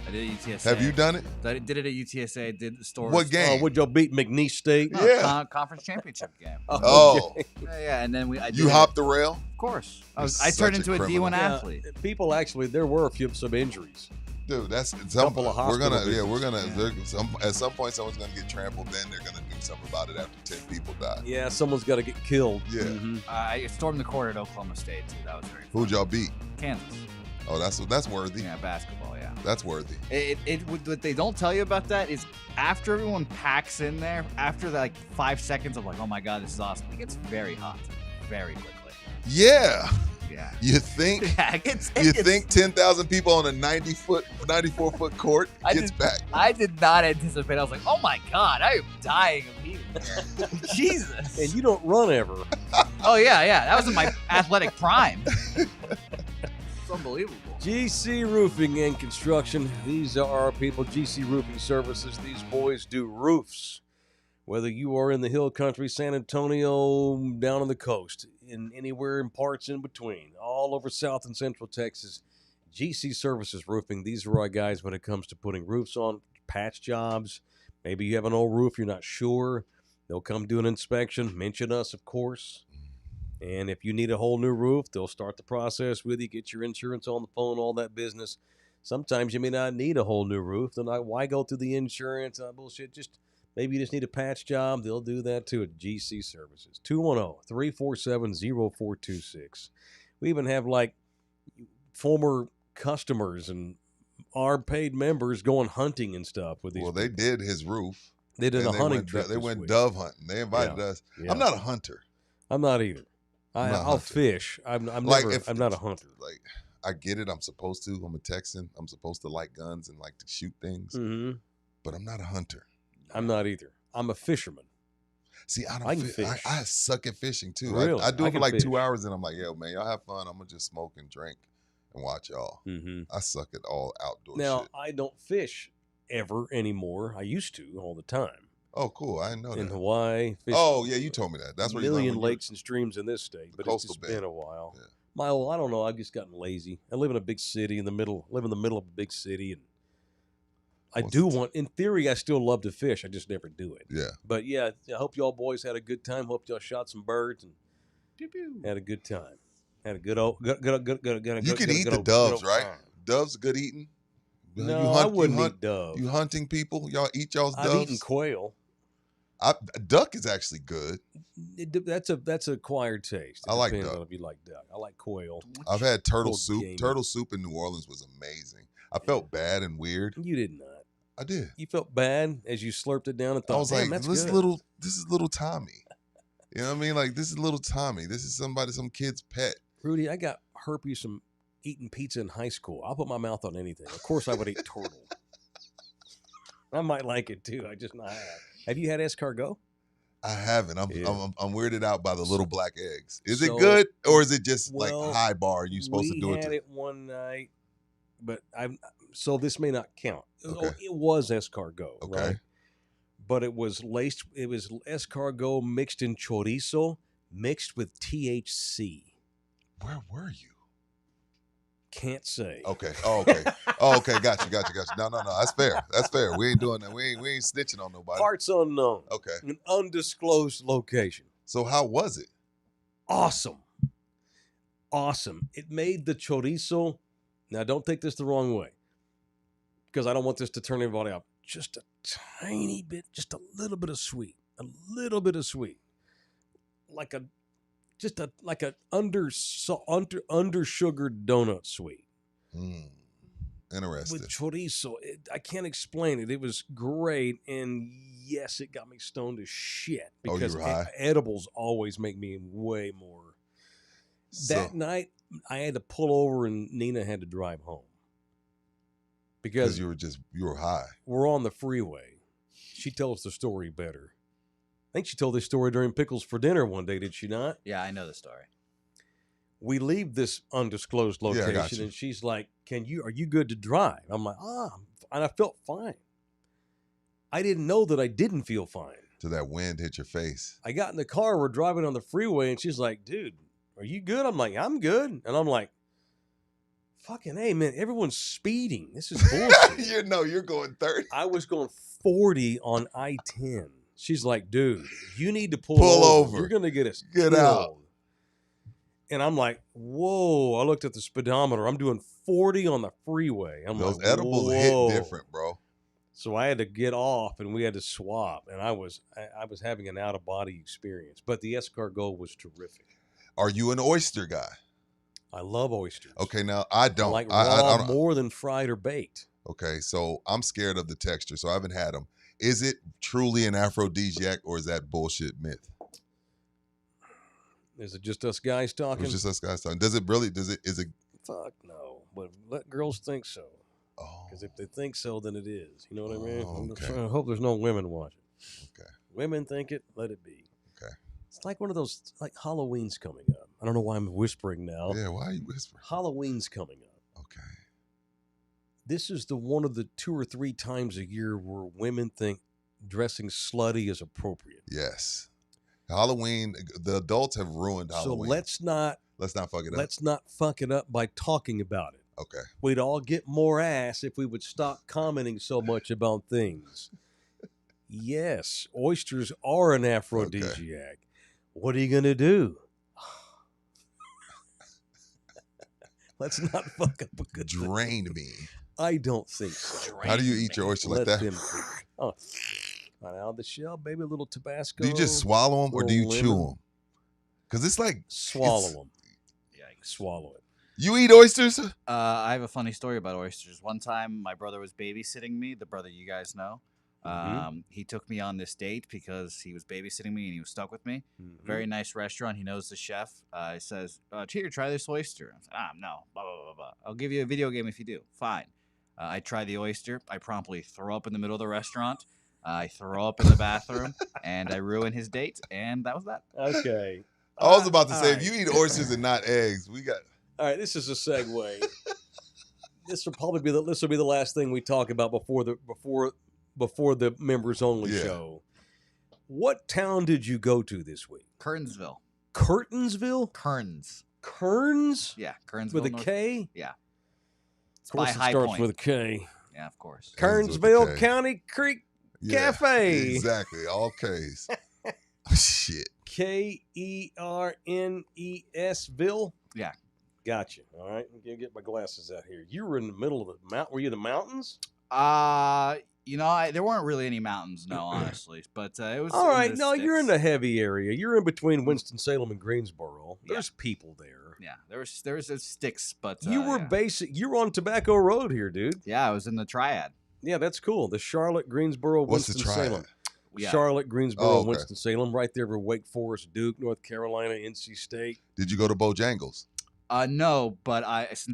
I did it at UTSA. Have you done it? I did it at UTSA. Did the stores. What game? Would y'all beat McNeese State? No, Yeah. Conference championship game. Oh, Yeah, and then I did you it- hopped the rail? Of course. You're I such turned a into a criminal. D1 athlete. People actually, there were some injuries. Dude, that's Couple of we're gonna hospital at some point someone's gonna get trampled. Then they're gonna do something about it after 10 people die. Yeah, someone's got to get killed. Yeah. Mhm. I stormed the court at Oklahoma State too. That was very fun. Who'd y'all beat? Kansas. Oh, that's worthy. Yeah, basketball. Yeah. That's worthy. What they don't tell you about that is after everyone packs in there, after like 5 seconds of like, oh my god, this is awesome, it gets very hot, very quickly. Yeah. Yeah. You think? Yeah, You think 10,000 people on a 94-foot court gets back? I did not anticipate. I was like, oh my god, I am dying immediately. Jesus. And you don't run ever. Oh yeah. That was in my athletic prime. It's unbelievable. GC Roofing and Construction. These are our people. GC Roofing Services. These boys do roofs. Whether you are in the hill country, San Antonio, down on the coast, in anywhere in parts in between, all over South and Central Texas, GC Services Roofing. These are our guys when it comes to putting roofs on, patch jobs. Maybe you have an old roof, you're not sure. They'll come do an inspection. Mention us, of course. And if you need a whole new roof, they'll start the process with you, get your insurance on the phone, all that business. Sometimes you may not need a whole new roof. Then why go through the insurance? Bullshit. Maybe you just need a patch job. They'll do that too at GC Services. 210-347-0426. We even have like former customers and our paid members going hunting and stuff with these. Well, they did his roof. They did a hunting trip. They this went week. dove hunting. They invited us. Yeah. I'm not a hunter. I'm not either. I'm not a I'll hunter. fish. I'm Like, never. I'm not a hunter. Like, I get it. I'm supposed to. I'm a Texan. I'm supposed to like guns and like to shoot things. Mm-hmm. But I'm not a hunter. I'm not either. I'm a fisherman. See, I I can don't fish. I suck at fishing too. Really? I do I it for can like fish. 2 hours and I'm like, yo, man, y'all have fun. I'm gonna just smoke and drink and watch y'all. Mm-hmm. I suck at all outdoor Now, shit. I don't fish ever anymore. I used to all the time. Oh, cool. I didn't know In that. Hawaii. Oh, yeah, you told me that. That's a where you learned million when you were- lakes and streams in this state, but it's coastal just bend. been a while. Yeah. I don't know. I've just gotten lazy. I live in a big city live in the middle of a big city, and I do want. In theory, I still love to fish. I just never do it. Yeah. But yeah, I hope y'all boys had a good time. Hope y'all shot some birds and had a good time. Had a good old. You can eat the doves, right? Doves good eating. No, I wouldn't eat dove. You hunting people? Y'all eat y'all's doves? I've eaten quail. Duck is actually good. That's acquired taste. It I like depends duck. on if you like duck. I like quail. I've had turtle Cold soup. gamey. Turtle soup in New Orleans was amazing. I felt bad and weird. You did not. I did. You felt bad as you slurped it down and thought, I was like, that's this good. is little Tommy. You know what I mean? Like, this is little Tommy. This is some kid's pet. Rudy, I got herpes from eating pizza in high school. I'll put my mouth on anything. Of course, I would eat turtle. I might like it too. I just not have. Have you had escargot? I haven't. I'm weirded out by the little black eggs. Is it So, good or is it just like well, high bar? You supposed to do it? We had it one night, but so this may not count. Okay. It was escargot, Okay. right? But it was laced. It was escargot mixed in chorizo, mixed with THC. Where were you? Can't say. Okay. Oh, okay. Oh, okay. Got you. No. That's fair. That's fair. We ain't doing that. We ain't snitching on nobody. Parts unknown. Okay. An undisclosed location. So how was it? Awesome. It made the chorizo. Now, don't take this the wrong way, because I don't want this to turn everybody up. Just a tiny bit, just a little bit of sweet, like a under sugared donut sweet. Interesting. With chorizo. I can't explain it. It was great, and yes, it got me stoned as shit because you were high? edibles always make me way more. That night, I had to pull over, and Nina had to drive home because you were high. We're on the freeway. She tells the story better. I think she told this story during Pickles for Dinner one day, did she not? Yeah, I know the story. We leave this undisclosed location, got you. and she's like, are you good to drive? I'm like, and I felt fine. I didn't know that I didn't feel fine. Till that wind hit your face. I got in the car, we're driving on the freeway, and she's like, dude, are you good? I'm like, I'm good. And I'm like, fucking hey, man, everyone's speeding. This is bullshit. You're going 30. I was going 40 on I-10. She's like, dude, you need to pull over. You're going to get us Get killed. out. And I'm like, whoa. I looked at the speedometer. I'm doing 40 on the freeway. Those like, edibles whoa. hit different, bro. So I had to get off, and we had to swap. And I was having an out-of-body experience. But the escargot was terrific. Are you an oyster guy? I love oysters. Okay, now I don't. I like I raw don't. more than fried or baked. Okay, so I'm scared of the texture, so I haven't had them. Is it truly an aphrodisiac, or is that bullshit myth? Is it just us guys talking? It's just us guys talking. Is it? Fuck no. But let girls think so. Oh, Because if they think so, then it is. You know what I mean? Oh, okay. I hope there's no women watching. okay. Women think it, let it be. Okay. It's like one of those, like Halloween's coming up. I don't know why I'm whispering now. Yeah, why are you whispering? Halloween's coming up. Okay. This is one of the 2 or 3 times a year where women think dressing slutty is appropriate. Yes. Halloween, the adults have ruined Halloween. So let's not fuck it up. Let's not fuck it up by talking about it. Okay. We'd all get more ass if we would stop commenting so much about things. Yes, oysters are an aphrodisiac. Okay. What are you going to do? Let's not fuck up a good Drain thing. me. I don't think so. How do you eat your oyster like that? Oh, right out of the shell, baby, a little Tabasco. Do you just swallow them or do you chew them? Because it's like... Swallow them. Yeah, swallow it. You eat oysters? I have a funny story about oysters. One time, my brother was babysitting me, the brother you guys know. He took me on this date because he was babysitting me and he was stuck with me. Very nice restaurant. He knows the chef. He says, here, try this oyster. I said, no, blah, blah, blah, blah. I'll give you a video game if you do. Fine. I try the oyster. I promptly throw up in the middle of the restaurant. I throw up in the bathroom, and I ruin his date, and that was that. Okay. I was about to say, All if you eat oysters and not eggs, we got. All right, this is a segue. This will probably be the last thing we talk about before the members only Yeah. show. What town did you go to this week? Kernsville. Curtainsville? Kearns. Kearns? Yeah, Kernsville. With a North- K? Yeah. It's Of course by it High starts Point. with a K. Yeah, of course. Kerns with a Kernsville K. County Creek Yeah, Cafe. Exactly. All K's. Shit. Kernesville? Yeah. Gotcha. All right. I'm going to get my glasses out here. You were in the middle of the mountain. Were you in the mountains? There weren't really any mountains, no, honestly, but it was. All in right. the No, you're in sticks. the heavy area. You're in between Winston-Salem and Greensboro. Yeah. There's people there. Yeah, there was those sticks, but You were you were on Tobacco Road here, dude. Yeah, I was in the Triad. Yeah, that's cool. The Charlotte, Greensboro, What's the Winston-Salem. triad? Yeah. Charlotte, Greensboro, Oh, okay. Winston-Salem, right there where Wake Forest, Duke, North Carolina, NC State. Did you go to Bojangles? No, but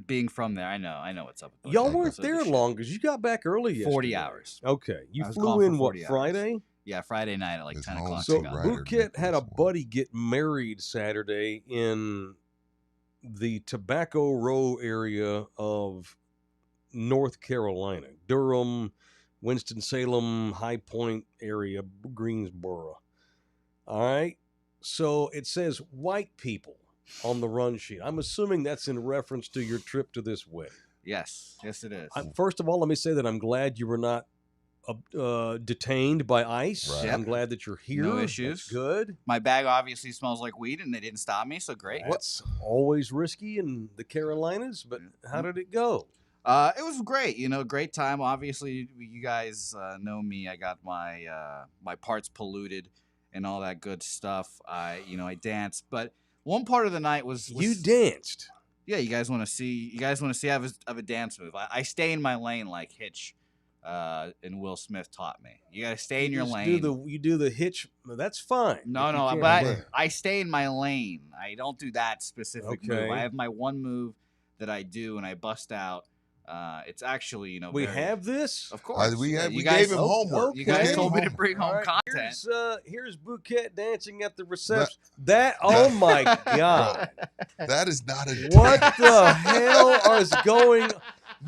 being from there, I know what's up. With Y'all Bojangles. weren't So there the shit. long because you got back early yesterday. 40 hours. Okay. You I was flew gone for in, what, 40 hours. Friday? Yeah, Friday night at like His 10 home o'clock. So I got Ryder there. Bouquet had a Nicholas buddy get married Saturday in the Tobacco Row area of North Carolina, Durham, Winston-Salem, High Point area, Greensboro. All right. So it says white people on the run sheet. I'm assuming that's in reference to your trip to this wedding. Yes, it is. First of all, let me say that I'm glad you were not detained by ICE. Right. I'm glad that you're here. No That's issues. good. My bag obviously smells like weed, and they didn't stop me, so great. That's always risky in the Carolinas, but how did it go? It was great. Great time. Obviously, you guys know me. I got my my parts polluted and all that good stuff. I danced, but one part of the night was You danced. yeah. You guys want to see? You guys want to see? I have a dance move. I stay in my lane like Hitch, and Will Smith taught me. You got to stay in your just lane. You do the hitch. That's fine. No, You no, can't- but I stay in my lane. I don't do that specific move. Okay. I have my one move that I do, and I bust out. It's actually, we very- have this. Of course. We You gave him Oh, homework. okay. You guys We told me gave to him bring home All right, content. Here's Bouquet dancing at the reception. Oh my God. That is not a What the hell is going?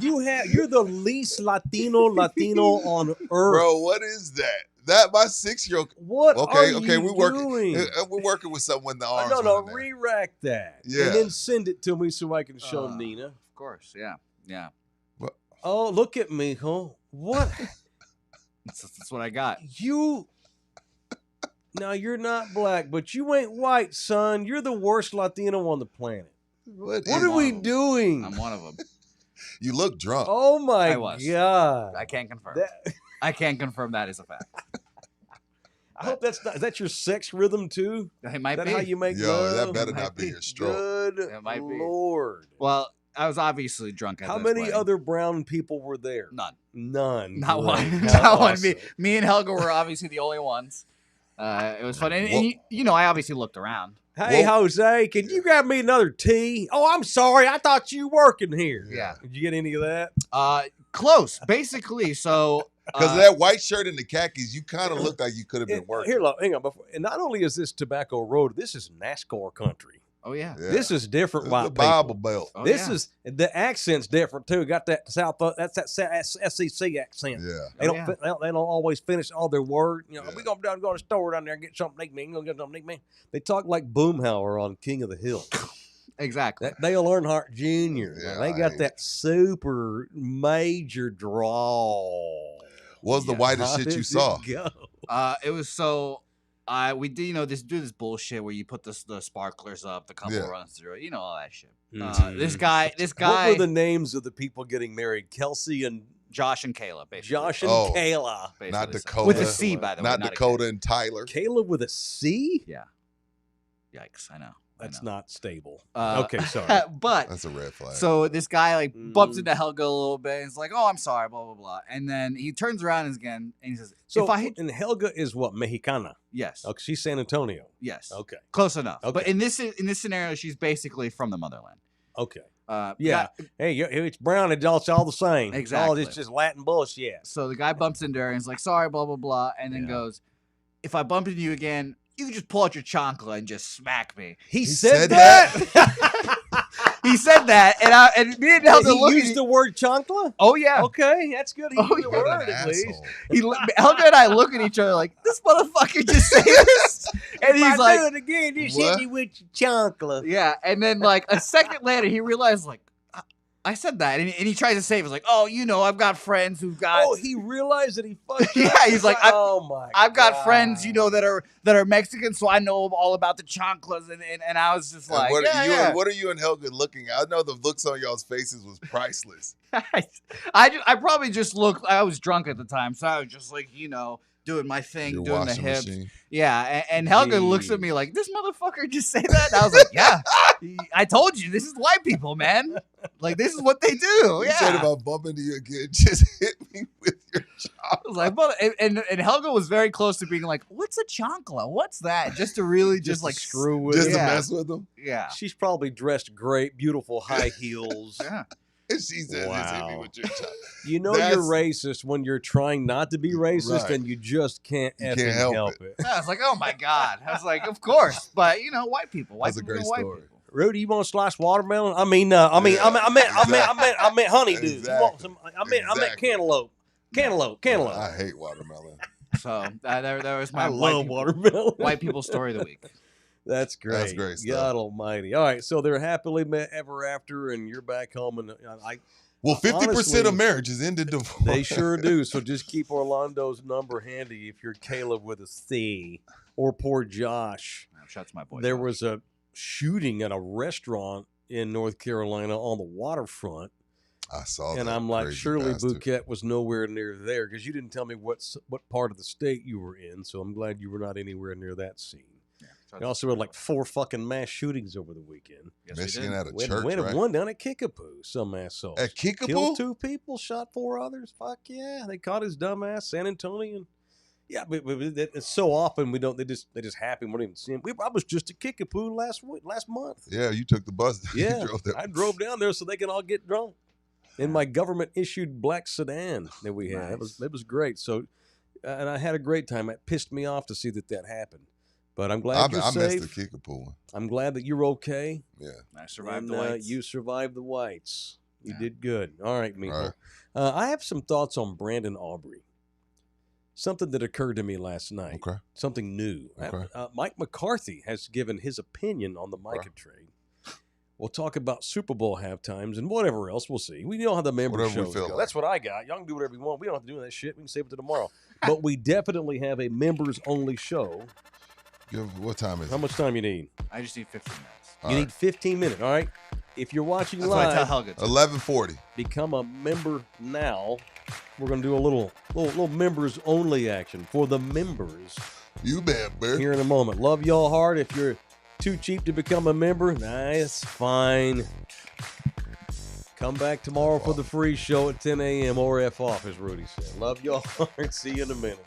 You're the least Latino on earth. Bro, what is that? That my 6-year-old. What Okay, are okay, you we're working. doing? We're working with someone in the arms. No, running there. re-rack that. Yeah. And then send it to me so I can show Nina. Of course, yeah. Oh, look at me, huh? What? That's what I got. Now, you're not black, but you ain't white, son. You're the worst Latino on the planet. What What is- are we doing? I'm one of them. You look drunk. Oh, my I was. God. I can't confirm. That- I can't confirm that is a fact. I hope is that your sex rhythm, too? It might Is that be. how you make Yo, love? that better Might not be be. your stroke. Good It might be. Lord. Well, I was obviously drunk at How this many wedding. other brown people were there? None. None. Not Great. one. How Not one. awesome. Me and Helga were obviously the only ones. It was fun. And I obviously looked around. Hey, Well- Jose, can you grab me another tea? Oh, I'm sorry. I thought you were working here. Yeah. Did you get any of that? Close, basically. So Because of that white shirt and the khakis, you kind of looked like you could have been working. Here, look, hang on. And not only is this Tobacco Road, this is NASCAR country. oh yeah. Yeah. This is different It's white the people. Bible Belt. Oh, This yeah. is the accent's different too. Got that that's that SEC accent. Yeah. They don't yeah. they don't always finish all their words. You know, Yeah. we gonna go to the store down there and get something to eat, man. You gonna get something to eat, man. They talk like Boomhauer on King of the Hill. Exactly. That Dale Earnhardt Jr. Yeah, They I got hate that super major drawl. What was the whitest How shit you did saw? it go? It was so. We did, this bullshit where you put the sparklers up, the couple Yeah. runs through, all that shit. Mhm. This guy, What were the names of the people getting married? Kelsey and Josh and Kayla, basically. Josh and Oh. Kayla. basically. Not So- Dakota. with a C, by the way, Not a K. Dakota and Tyler. Kayla with a C? Yeah. Yikes! I know. That's not stable. Uh, Okay, sorry. But That's a red flag. so this guy bumps Mm. into Helga a little bit. And he's like, "Oh, I'm sorry," blah blah blah. And then he turns around again and he says, So, "If I hit, and Helga is what? Mexicana. yes, Okay, she's San Antonio. yes, Okay. close enough." Okay. But in this scenario, she's basically from the motherland. Okay. Yeah. Hey, it's brown. It's all the same. Exactly. It's just Latin bullshit. So the guy bumps into her and is like, sorry, blah, blah, blah. And then goes, if I bump into you again, you can just pull out your chancla and just smack me. He said that? He said that. And me and Helga He used the word chancla? Oh, yeah. Okay, that's good. He used the What word an at least. asshole. Helga and I look at each other like, this motherfucker just said this? And If I he's like, do it again, just What? hit me with your chancla. yeah. And then like a second later, he realized like, I said that. And he tries to save it. Like, oh, I've got friends who've got. Oh, he realized that he fucked Yeah, up. he's like, I've got God. friends, that are Mexican, so I know all about the chanclas, and I was just And like, what are you and Helga looking at? I know the looks on y'all's faces was priceless. I probably just looked. I was drunk at the time, so I was just like, doing my thing, Your doing the washing hips. machine. Yeah, and Helga looks at me like, this motherfucker just say that? And I was like, yeah, I told you, this is white people, man. Like, this is what they do. You Yeah. said about bumping into you again, just hit me with your I was like, but and Helga was very close to being like, "What's a chancla? What's that?" Just to really just like screw with just it. to Yeah. mess with them. Yeah, She's probably dressed great, beautiful high heels. yeah. And she said, just hit me Wow. with your child. You know That's- you're racist when you're trying not to be racist Right. and you just can't You effing can't help help it. it. I was like, "Oh my god!" I was like, "Of course," but white people. White That's a people great are white story. people. Rudy, you want to slice watermelon? I mean, I meant honeydew. Exactly. You want some? I meant Exactly. cantaloupe. Cantaloupe. I hate watermelon. So there was my I white love people, watermelon. white people story of the week. That's great. That's great stuff. God Almighty. All right, so they're happily ever after, and you're back home, and Well, 50% Honestly, of marriages end in divorce. they sure do. So just keep Orlando's number handy if you're Caleb with a C, or poor Josh. Shouts my boy. There Josh. was a shooting at a restaurant in North Carolina on the waterfront, I saw that. and I'm like, crazy surely bastard. Bouquet was nowhere near there because you didn't tell me what part of the state you were in. So I'm glad you were not anywhere near that scene. Shouts We also had like 4 fucking mass shootings over the weekend. Yes, we Michigan did. at a We church, had right? one down at Kickapoo, some asshole. At Kickapoo? Killed 2 people, shot 4 others. Fuck yeah, they caught his dumb ass, San Antonian. Yeah, but it's so often we don't. They just happen. We don't even see him. I was just at Kickapoo last month. Yeah, you took the bus. Yeah, You drove there. I drove down there so they can all get drunk in my government issued black sedan that we had. Nice. It was great. So, and I had a great time. It pissed me off to see that happened, but I'm glad you're I safe. missed the Kickapoo one. I'm glad that you're okay. Yeah. I survived And, the whites. You survived the whites. You Yeah. did good. All right, Meeple. Right. I have some thoughts on Brandon Aubrey. Something that occurred to me last night. Okay. Something new. Okay. Mike McCarthy has given his opinion on the Micah trade. We'll talk about Super Bowl halftimes and whatever else. We'll see. We know how the member Whatever we shows feel go. like. That's what I got. Y'all can do whatever you want. We don't have to do that shit. We can save it to tomorrow. But we definitely have a members-only show. What time is How it? much time you need? I just need 15 minutes. All You right. need 15 minutes, all right? If you're watching That's what I tell live, Helga. too. 11:40. become a member now. We're going to do a little members-only action for the members You bet, Bear. here in a moment. Love y'all hard. If you're too cheap to become a member, nice, fine. Come back tomorrow for the free show at 10 a.m. or F off, as Rudy said. Love y'all hard. See you in a minute.